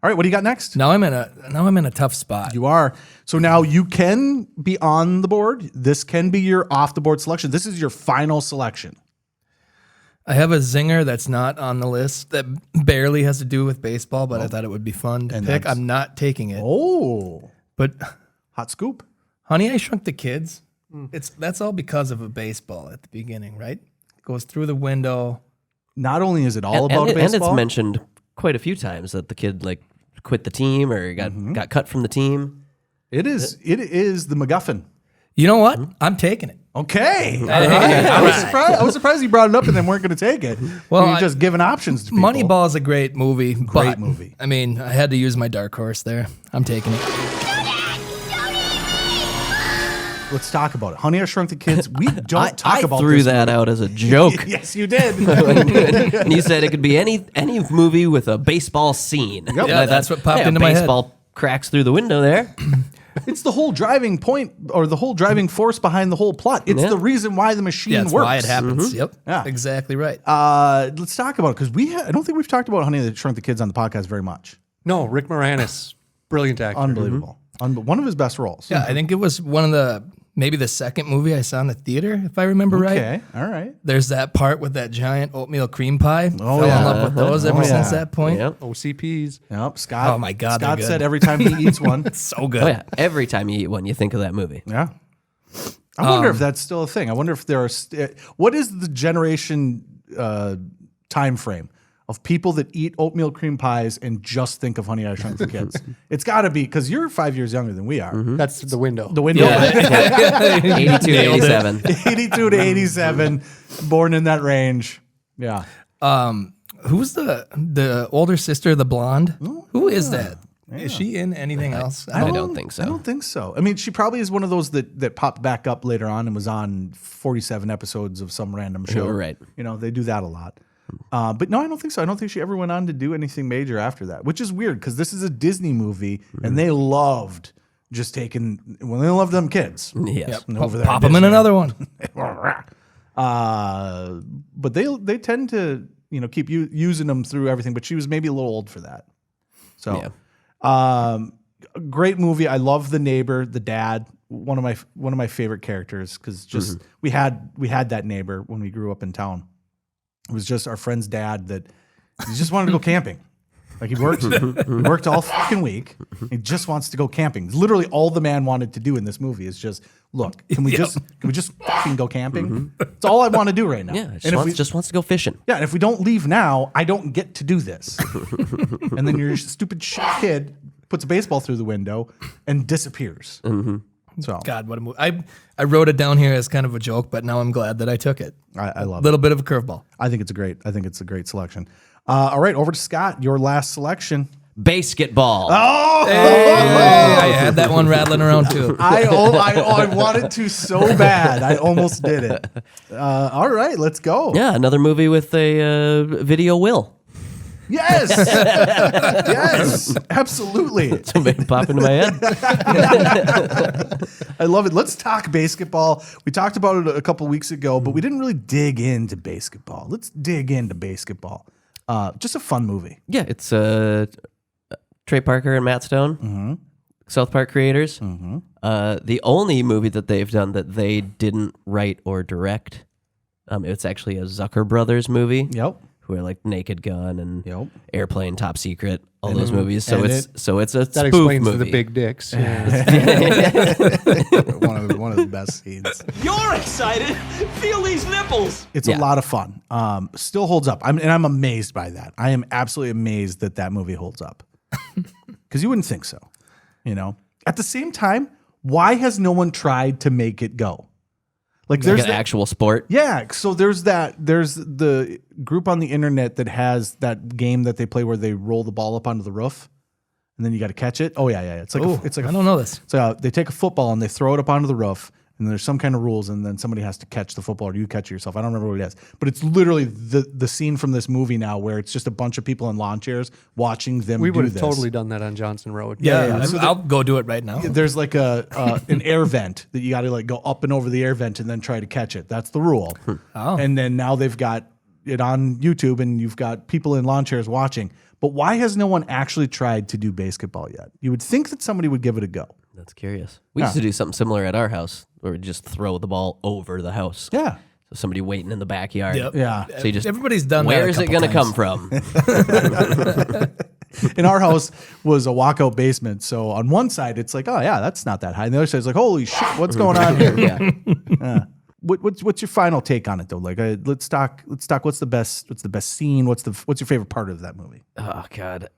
All right, what do you got next? Now I'm in a tough spot. You are. So now you can be on the board. This can be your off the board selection. This is your final selection. I have a zinger that's not on the list that barely has to do with baseball, but I thought it would be fun to pick. I'm not taking it. Oh, But hot scoop. Honey, I Shrunk the Kids. That's all because of a baseball at the beginning, right? It goes through the window. Not only is it all about and baseball, it's mentioned quite a few times that the kid quit the team or got cut from the team. it is the MacGuffin. You know what? I'm taking it. Okay. All right. I was surprised you brought it up and then weren't going to take it. Well, You're just giving options to people. Moneyball is a great movie. Great movie. I mean, I had to use my dark horse there. I'm taking it. Let's talk about it. Honey, I Shrunk the Kids. We don't talk I about threw this that movie. out as a joke. Yes, you did. And you said it could be any movie with a baseball scene. Yeah, that's what popped into my head. Baseball cracks through the window there. It's the whole driving point or the whole driving force behind the whole plot. It's the reason why the machine That's works. why it happens. Yep. Yeah. Exactly right. Let's talk about it because I don't think we've talked about Honey, I Shrunk the Kids on the podcast very much. No, Rick Moranis, brilliant actor. Unbelievable. One of his best roles. Yeah, I think it was maybe the second movie I saw in the theater, if I remember right. Okay, all right. There's that part with that giant oatmeal cream pie. Oh, Fell yeah. in love with those ever since that point. Yep. OCPs. Yep. Scott. Oh my God, Scott they're said good. every time he eats one. It's so good. Oh yeah. Every time you eat one, you think of that movie. Yeah. I wonder if that's still a thing. I wonder if there are. What is the generation time frame of people that eat oatmeal cream pies and just think of Honey, I Shrunk the Kids? It's got to be because you're 5 years younger than we are. That's the window. The window. 82 to 87. 82 to 87, born in that range. Yeah. Who's the older sister, the blonde? Who is that? Is she in anything else? I don't think so. I don't think so. I mean, she probably is one of those that popped back up later on and was on 47 episodes of some random show. Right. You know, they do that a lot. But no, I don't think so. I don't think she ever went on to do anything major after that, which is weird because this is a Disney movie and they loved just taking, well, they love them kids. Yes. And over there Pop at them in Disney. another one. But they tend to, keep using them through everything, but she was maybe a little old for that. So, great movie. I love the neighbor, the dad, one of my favorite characters because just we had that neighbor when we grew up in town. It was just our friend's dad that he just wanted to go camping. Like he worked all fucking week. He just wants to go camping. Literally all the man wanted to do in this movie is just, look, can we just fucking go camping? That's all I want to do right now. Yeah, And just wants to go fishing. yeah, and if we don't leave now, I don't get to do this. And then your stupid shit kid puts a baseball through the window and disappears. So God, what a movie. I wrote it down here as kind of a joke, but now I'm glad that I took it. I love A little bit of a curveball. I think it's a great selection. All right, over to Scott, your last selection. Basketball. Oh, I had that one rattling around too. I wanted to so bad. I almost did it. All right, let's go. Yeah, another movie with a video will. Yes. Yes. Absolutely. Something pop into my head. I love it. Let's talk basketball. We talked about it a couple weeks ago, but we didn't really dig into basketball. Let's dig into basketball. Just a fun movie. Yeah, it's Trey Parker and Matt Stone, South Park creators. The only movie that they've done that they didn't write or direct. It's actually a Zucker Brothers movie. Yep. Who are like Naked Gun and Yep. Airplane, Top Secret, all those movies. So and it's a That spoof explains movie. the big dicks. one of the best scenes. You're excited. Feel these nipples. It's a lot of fun. Still holds up. I'm amazed by that. I am absolutely amazed that movie holds up. Because you wouldn't think so. At the same time, why has no one tried to make it go? Like there's an actual sport. Yeah, so there's the group on the internet that has that game that they play where they roll the ball up onto the roof, and then you got to catch it. Oh yeah. It's like I don't know this. So they take a football and they throw it up onto the roof, and there's some kind of rules, and then somebody has to catch the football or you catch it yourself. I don't remember what it is, but it's literally the scene from this movie now where it's just a bunch of people in lawn chairs watching them. We do would have this. totally done that on Johnson Road. Yeah. So I'll go do it right now. there's like an air vent that you got to like go up and over the air vent and then try to catch it. That's the rule. Oh. And then now they've got it on YouTube and you've got people in lawn chairs watching. But why has no one actually tried to do basketball yet? You would think that somebody would give it a go. That's curious. We used to do something similar at our house where we just throw the ball over the house. Yeah. So somebody waiting in the backyard. Yep. Yeah. So you just Everybody's done that. where a is it couple going to times. come from? In our house was a walkout basement. So on one side, it's like, oh, yeah, that's not that high. And the other side is like, holy shit, what's going on here? Yeah. What's your final take on it, though? Like, let's talk. What's the best scene? What's your favorite part of that movie? Oh God,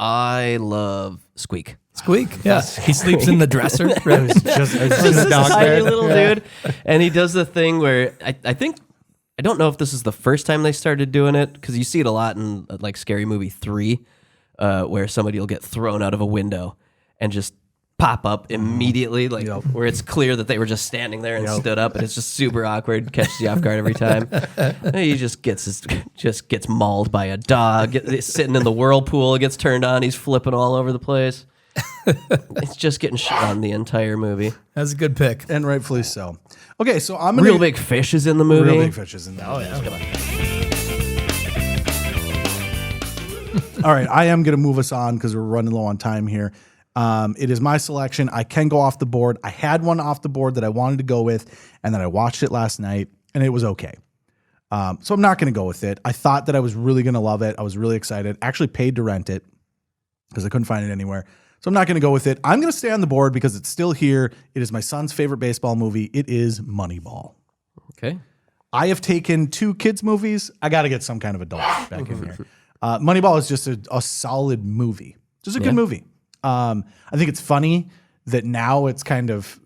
I love Squeak. Squeak. Yeah. He sleeps in the dresser. Right? Just this tiny little dude, and he does the thing where I think I don't know if this is the first time they started doing it because you see it a lot in like Scary Movie 3, where somebody will get thrown out of a window and just pop up immediately, like where it's clear that they were just standing there and stood up, and it's just super awkward, catches you off guard every time. He just gets mauled by a dog, sitting in the whirlpool, gets turned on, he's flipping all over the place. It's just getting shit on the entire movie. That's a good pick. And rightfully so. Okay, so I'm gonna Real Big Fish is in the movie. Real Big Fish is in the movie. Oh, yeah. All right, I am going to move us on because we're running low on time here. It is my selection. I can go off the board. I had one off the board that I wanted to go with, and then I watched it last night, and it was okay. So I'm not going to go with it. I thought that I was really going to love it. I was really excited. Actually paid to rent it because I couldn't find it anywhere. So I'm not going to go with it. I'm going to stay on the board because it's still here. It is my son's favorite baseball movie. It is Moneyball. Okay. I have taken 2 kids' movies. I got to get some kind of adult back in here. Moneyball is just a solid movie. Just a good movie. I think it's funny that now it's kind of,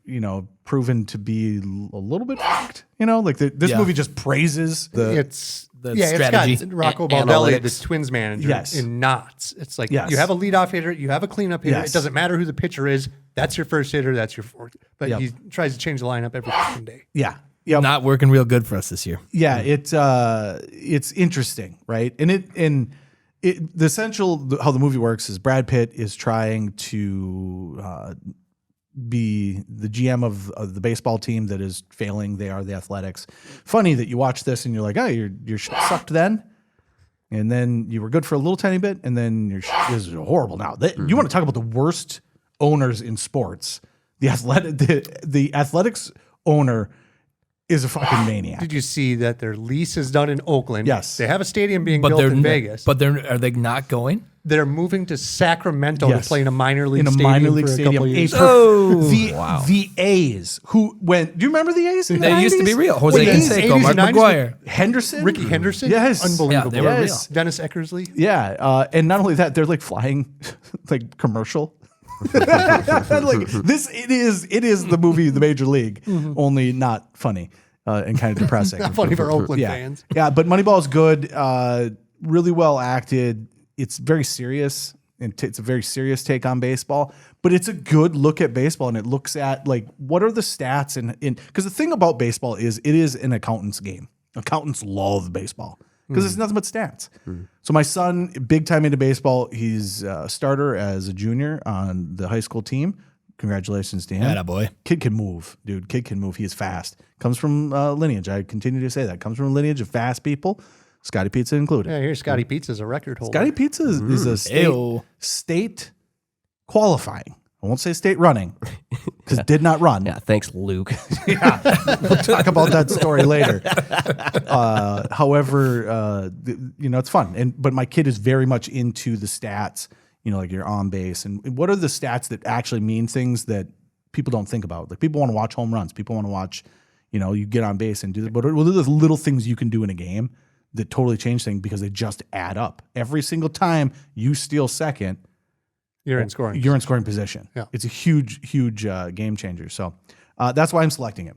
proven to be a little bit fucked. Like this movie just praises the strategy. It's got Rocco Baldelli, the Twins manager, in knots. It's like you have a leadoff hitter, you have a cleanup hitter. It doesn't matter who the pitcher is. That's your first hitter. That's your fourth. But he tries to change the lineup every fucking day. Yeah. Not working real good for us this year. Yeah, it's interesting, right? And the essential how the movie works is Brad Pitt is trying to be the GM of the baseball team that is failing. They are the Athletics. Funny that you watch this and you're like, oh, your shit sucked then, and then you were good for a little tiny bit, and then your shit is horrible now. You want to talk about the worst owners in sports? The Athletics owner is a fucking maniac. Did you see that their lease is done in Oakland? Yes. They have a stadium being built in Vegas. But are they not going? They're moving to Sacramento to play in a minor league stadium. The A's, who went, do you remember the A's? They used to be real. Jose Canseco, Mark McGuire. Henderson? Ricky Henderson? Yes. Unbelievable. Yeah, they were real. Dennis Eckersley? Yeah. And not only that, they're like flying like commercial. Like this, it is the movie The Major League, only not funny and kind of depressing. Not funny for Oakland fans. Yeah, but Moneyball is good, really well acted. It's very serious, and it's a very serious take on baseball. But it's a good look at baseball, and it looks at like what are the stats in because the thing about baseball is it is an accountant's game. Accountants love baseball. Because it's nothing but stats. So my son, big time into baseball, he's a starter as a junior on the high school team. Congratulations to him. Attaboy. Kid can move, dude. Kid can move. He is fast. Comes from lineage. I continue to say that. Comes from a lineage of fast people. Scotty Pizza included. Yeah, here's Scotty Pizza's a record holder. Scotty Pizza is a state qualifying. I won't say state running because it did not run. Yeah, thanks, Luke. Yeah, we'll talk about that story later. However, it's fun. But my kid is very much into the stats, like your on base and what are the stats that actually mean things that people don't think about. Like people want to watch home runs. People want to watch, you get on base and do that. But what are the little things you can do in a game that totally change things because they just add up? Every single time you steal second, you're in scoring. You're in scoring position. Yeah. It's a huge game changer. So that's why I'm selecting it.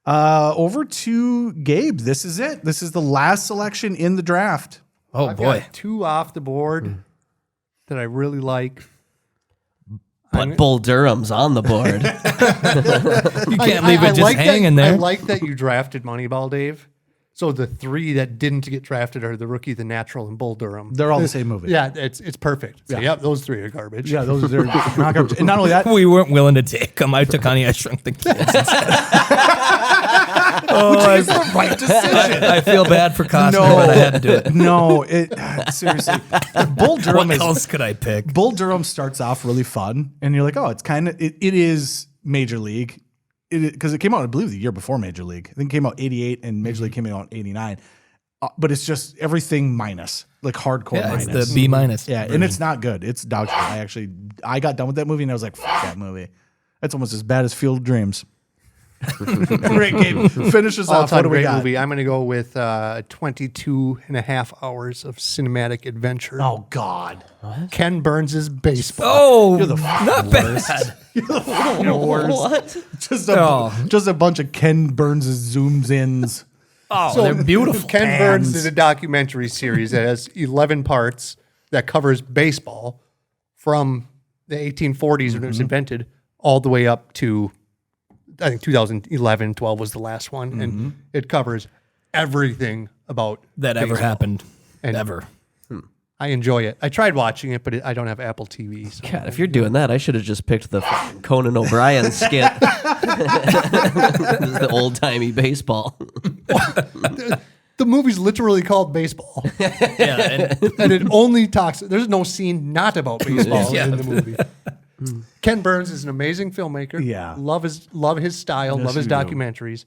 Over to Gabe. This is it. This is the last selection in the draft. Oh, I've boy. got 2 off the board that I really like. But Bull Durham's on the board. You can't leave it just hanging there. I like that you drafted Moneyball, Dave. So the 3 that didn't get drafted are The Rookie, The Natural, and Bull Durham. They're all the same movie. Yeah, it's perfect. So, those 3 are garbage. Yeah, those are not garbage. And not only that, we weren't willing to take them. I took Honey, I Shrunk the Kids. Which is the right decision. I feel bad for Costner, but I had to do it. No, seriously. Bull Durham what else could I pick? Bull Durham starts off really fun, and you're like, oh, it's kind of, it is Major League. Because it came out, I believe, the year before Major League. I think it came out 88 and Major League came out 89. But it's just everything minus, like hardcore minus. It's the B minus. Yeah, and it's not good. It's dog shit. I got done with that movie and I was like, fuck that movie. That's almost as bad as Field of Dreams. Great game. Finish us off. What do we got? Movie. I'm going to go with 22 and a half hours of cinematic adventure. Oh, God. What? Ken Burns' Baseball. Oh, you're the not worst. Bad. You're the worst. What? Just a bunch of Ken Burns' zooms ins. Oh, so they're beautiful. Ken Burns did a documentary series that has 11 parts that covers baseball from the 1840s when it was invented all the way up to I think 2011, 12 was the last one, and it covers everything about that baseball. ever happened, and ever. I enjoy it. I tried watching it, but I don't have Apple TV. So. God, if you're doing that, I should have just picked the Conan O'Brien skit. This is the old-timey baseball. The movie's literally called Baseball. Yeah, and it only talks. There's no scene not about baseball in the movie. Ken Burns is an amazing filmmaker. Yeah. Love his style, Yes, love his you do. documentaries.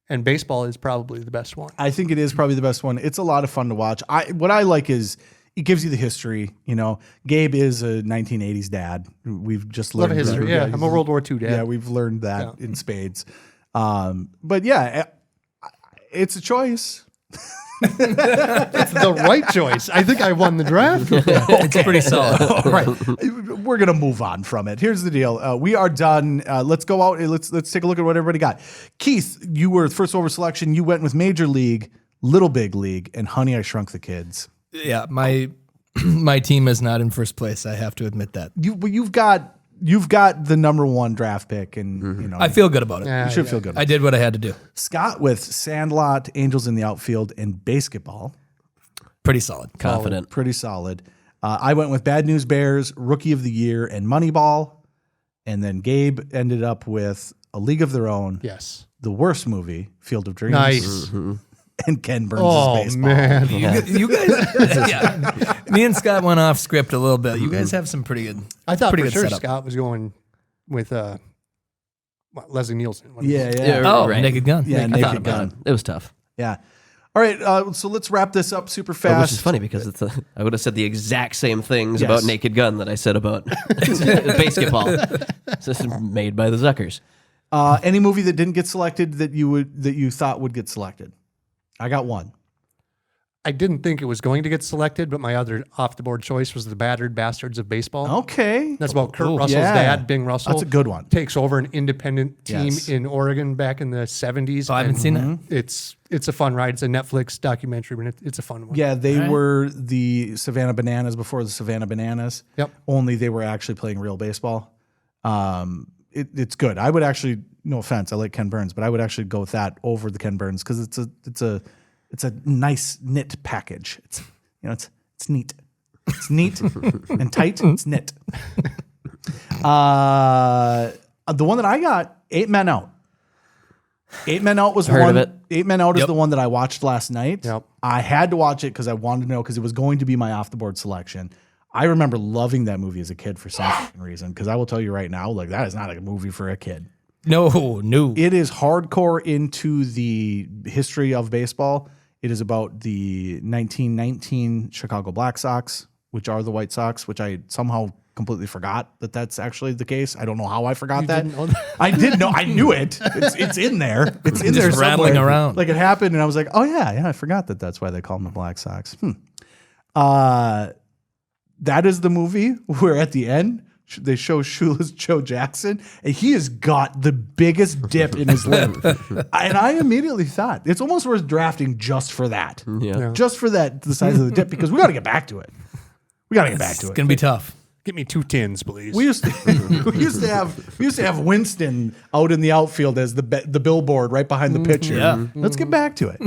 And baseball is probably the best one. I think it is probably the best one. It's a lot of fun to watch. What I like is it gives you the history. You know, Gabe is a 1980s dad. We've just Love learned history. Yeah, I'm a World War II dad. Yeah, we've learned that in spades. But yeah, it's a choice. It's the right choice. I think I won the draft. It's pretty solid. All right, we're gonna move on from it. Here's the deal: we are done. Let's go out. Let's take a look at what everybody got. Keith, you were first over selection. You went with Major League, Little Big League, and Honey, I Shrunk the Kids. Yeah, my team is not in first place. I have to admit that. You've got the number one draft pick, and you know I feel good about it. you should feel good. I did what I had to do. Scott with Sandlot, Angels in the Outfield, and Basketball. Pretty solid. Confident. Pretty solid. I went with Bad News Bears, Rookie of the Year, and Moneyball. And then Gabe ended up with A League of Their Own. Yes. The worst movie, Field of Dreams. Nice. And Ken Burns' Baseball. Man. You guys, yeah. Me and Scott went off script a little bit. You guys have some pretty good. I thought pretty for good sure setup. Scott was going with Leslie Nielsen. What Yeah, was it? yeah. Oh, right. Naked Gun. Yeah, I thought Naked about Gun. it. It was tough. Yeah. All right, so let's wrap this up super Oh, fast. which is funny because I would have said the exact same things Yes. about Naked Gun that I said about basketball. This is made by the Zuckers. Any movie that didn't get selected that you thought would get selected? I got one. I didn't think it was going to get selected, but my other off-the-board choice was The Battered Bastards of Baseball. Okay. That's about Kurt Ooh, Russell's yeah. dad, Bing Russell. That's a good one. Takes over an independent team Yes. in Oregon back in the 70s. Oh, I haven't seen that. It's a fun ride. It's a Netflix documentary, but it's a fun one. Yeah, they were the Savannah Bananas before the Savannah Bananas. Yep. Only they were actually playing real baseball. It's good. I would actually, no offense, I like Ken Burns, but I would actually go with that over the Ken Burns because it's a nice knit package. It's neat. It's neat and tight. It's knit. The one that I got, 8 Men Out. 8 Men Out was Heard one. of it. 8 Men Out is Yep. the one that I watched last night. Yep. I had to watch it because I wanted to know because it was going to be my off the board selection. I remember loving that movie as a kid for some reason because I will tell you right now, like that is not a movie for a kid. No. It is hardcore into the history of baseball. It is about the 1919 Chicago Black Sox, which are the White Sox, which I somehow completely forgot that that's actually the case. I don't know how I forgot that. didn't know that? I did know. I knew it. It's in there. It's in there Just rattling somewhere. around. Like it happened, and I was like, oh yeah, I forgot that that's why they call them the Black Sox. That is the movie where at the end they show Shoeless Joe Jackson, and he has got the biggest dip in his lip. And I immediately thought it's almost worth drafting just for that. Yeah. Just for that, the size of the dip, because we got to get back to it. We got to get back to It's it. gonna be tough. Get me 2 tins, please. We used to have Winston out in the outfield as the billboard right behind the pitcher. Yeah. Let's get back to it.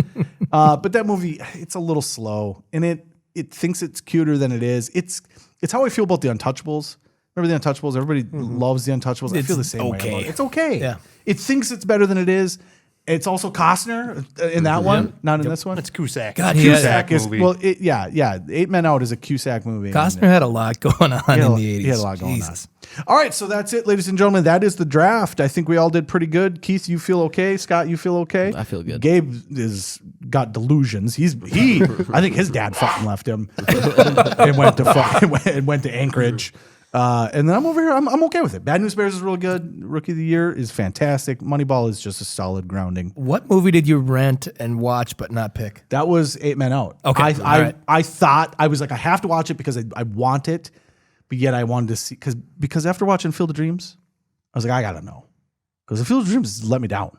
But that movie, it's a little slow, and it thinks it's cuter than it is. It's how I feel about The Untouchables. Remember The Untouchables? Everybody loves The Untouchables. I feel the same way. okay. About it. It's okay. Yeah. It thinks it's better than it is. It's also Costner in that one, not in this one. It's Cusack. God, It's he a had- Cusack is movie. well, yeah. 8 Men Out is a Cusack movie. Costner had a lot going on in the 80s. He had a lot going Jesus. on. All right, so that's it, ladies and gentlemen. That is the draft. I think we all did pretty good. Keith, you feel okay? Scott, you feel okay? I feel good. Gabe is got delusions. I think his dad fucking left him and went to Anchorage. And then I'm over here. I'm okay with it. Bad News Bears is real good. Rookie of the Year is fantastic. Moneyball is just a solid grounding. What movie did you rent and watch but not pick? That was 8 Men Out. Okay, I all right. I thought I was like I have to watch it because I want it, but yet I wanted to see because after watching Field of Dreams, I was like I gotta know because the Field of Dreams let me down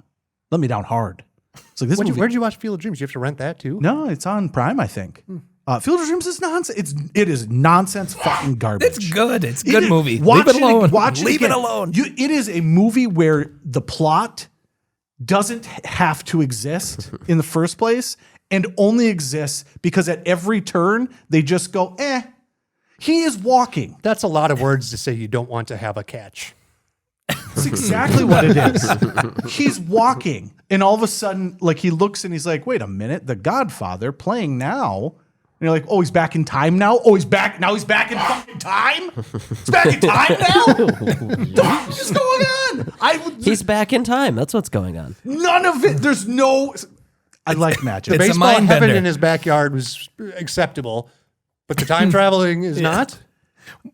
hard. It's like this movie. Where'd you watch Field of Dreams? You have to rent that too? No, it's on Prime, I think. Field of Dreams is nonsense. It is nonsense fucking garbage. It's good. It's a good movie. Watch Leave it alone. Watch Leave it again. alone. It is a movie where the plot doesn't have to exist in the first place and only exists because at every turn they just go, he is walking. That's a lot of words to say you don't want to have a catch. That's exactly what it is. He's walking, and all of a sudden, like, he looks and he's like, wait a minute, The Godfather playing now. And you're like, oh, he's back in time now? Oh, he's back in fucking time? He's back in time now? What is going on? He's back in time. That's what's going on. None of it. There's no... I like magic. The baseball heaven in his backyard was acceptable, but the time traveling is not?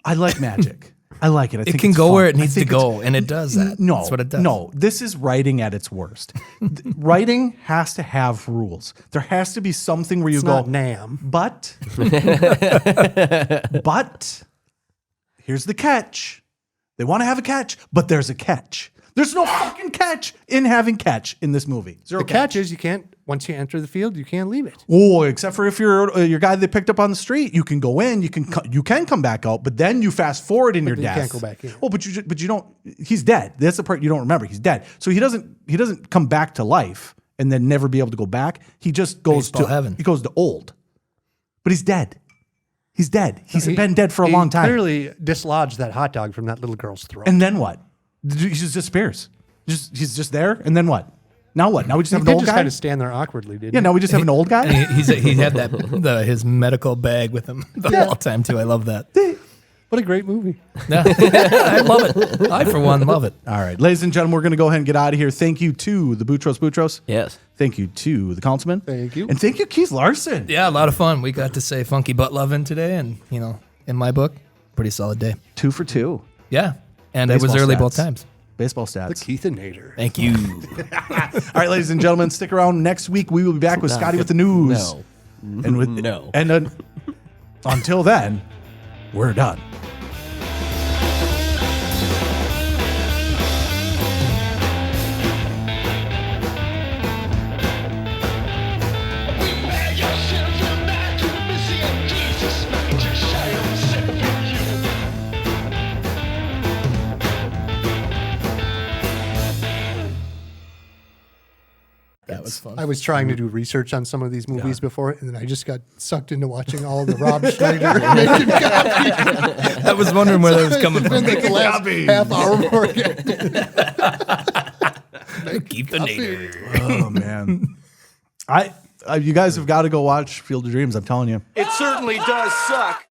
I like magic. I like it. I think it can it's go fun. where it needs to go, and it does that. No, that's what it does. No, this is writing at its worst. Writing has to have rules. There has to be something where you It's go, not NAM. But here's the catch. They want to have a catch, but there's a catch. There's no fucking catch in having catch in this movie. The catch is you can't, once you enter the field, you can't leave it. Oh, except for if you're your guy they picked up on the street, you can go in, you can come back out, but then you fast forward in your then death. you can't go back in. Well, but you don't. He's dead. That's the part you don't remember. He's dead, so he doesn't come back to life and then never be able to go back. He just goes Baseball to heaven. He goes to old, but he's dead. He's dead. He's been dead for a long time. Clearly dislodged that hot dog from that little girl's throat. And then what? He just disappears. He's just there, and then what? Now what? Now we just He have an did old just guy. kind of stand there awkwardly, didn't Yeah. he? Now we just have an old guy. He had his medical bag with him the whole time too. I love that. What a great movie. Yeah. I love it. I, for one, love it. All right, ladies and gentlemen, we're going to go ahead and get out of here. Thank you to the Boutros. Yes. Thank you to the Councilman. Thank you. And thank you, Keith Larson. Yeah, a lot of fun. We got to say funky butt loving today, and in my book, pretty solid day. 2 for 2. Yeah, and I was Baseball early stats. both times. Baseball The stats. Keithinator. Thank you. All right, ladies and gentlemen, stick around. Next week, we will be back with Scotty with the news. No. And with No. And until then, we're done. That was fun. I was trying to do research on some of these movies before, and then I just got sucked into watching all the Rob Schneider making copies. I was wondering where that was coming from. The last half hour more. Keep the nader. Oh man, you guys have got to go watch Field of Dreams. I'm telling you. It certainly does suck.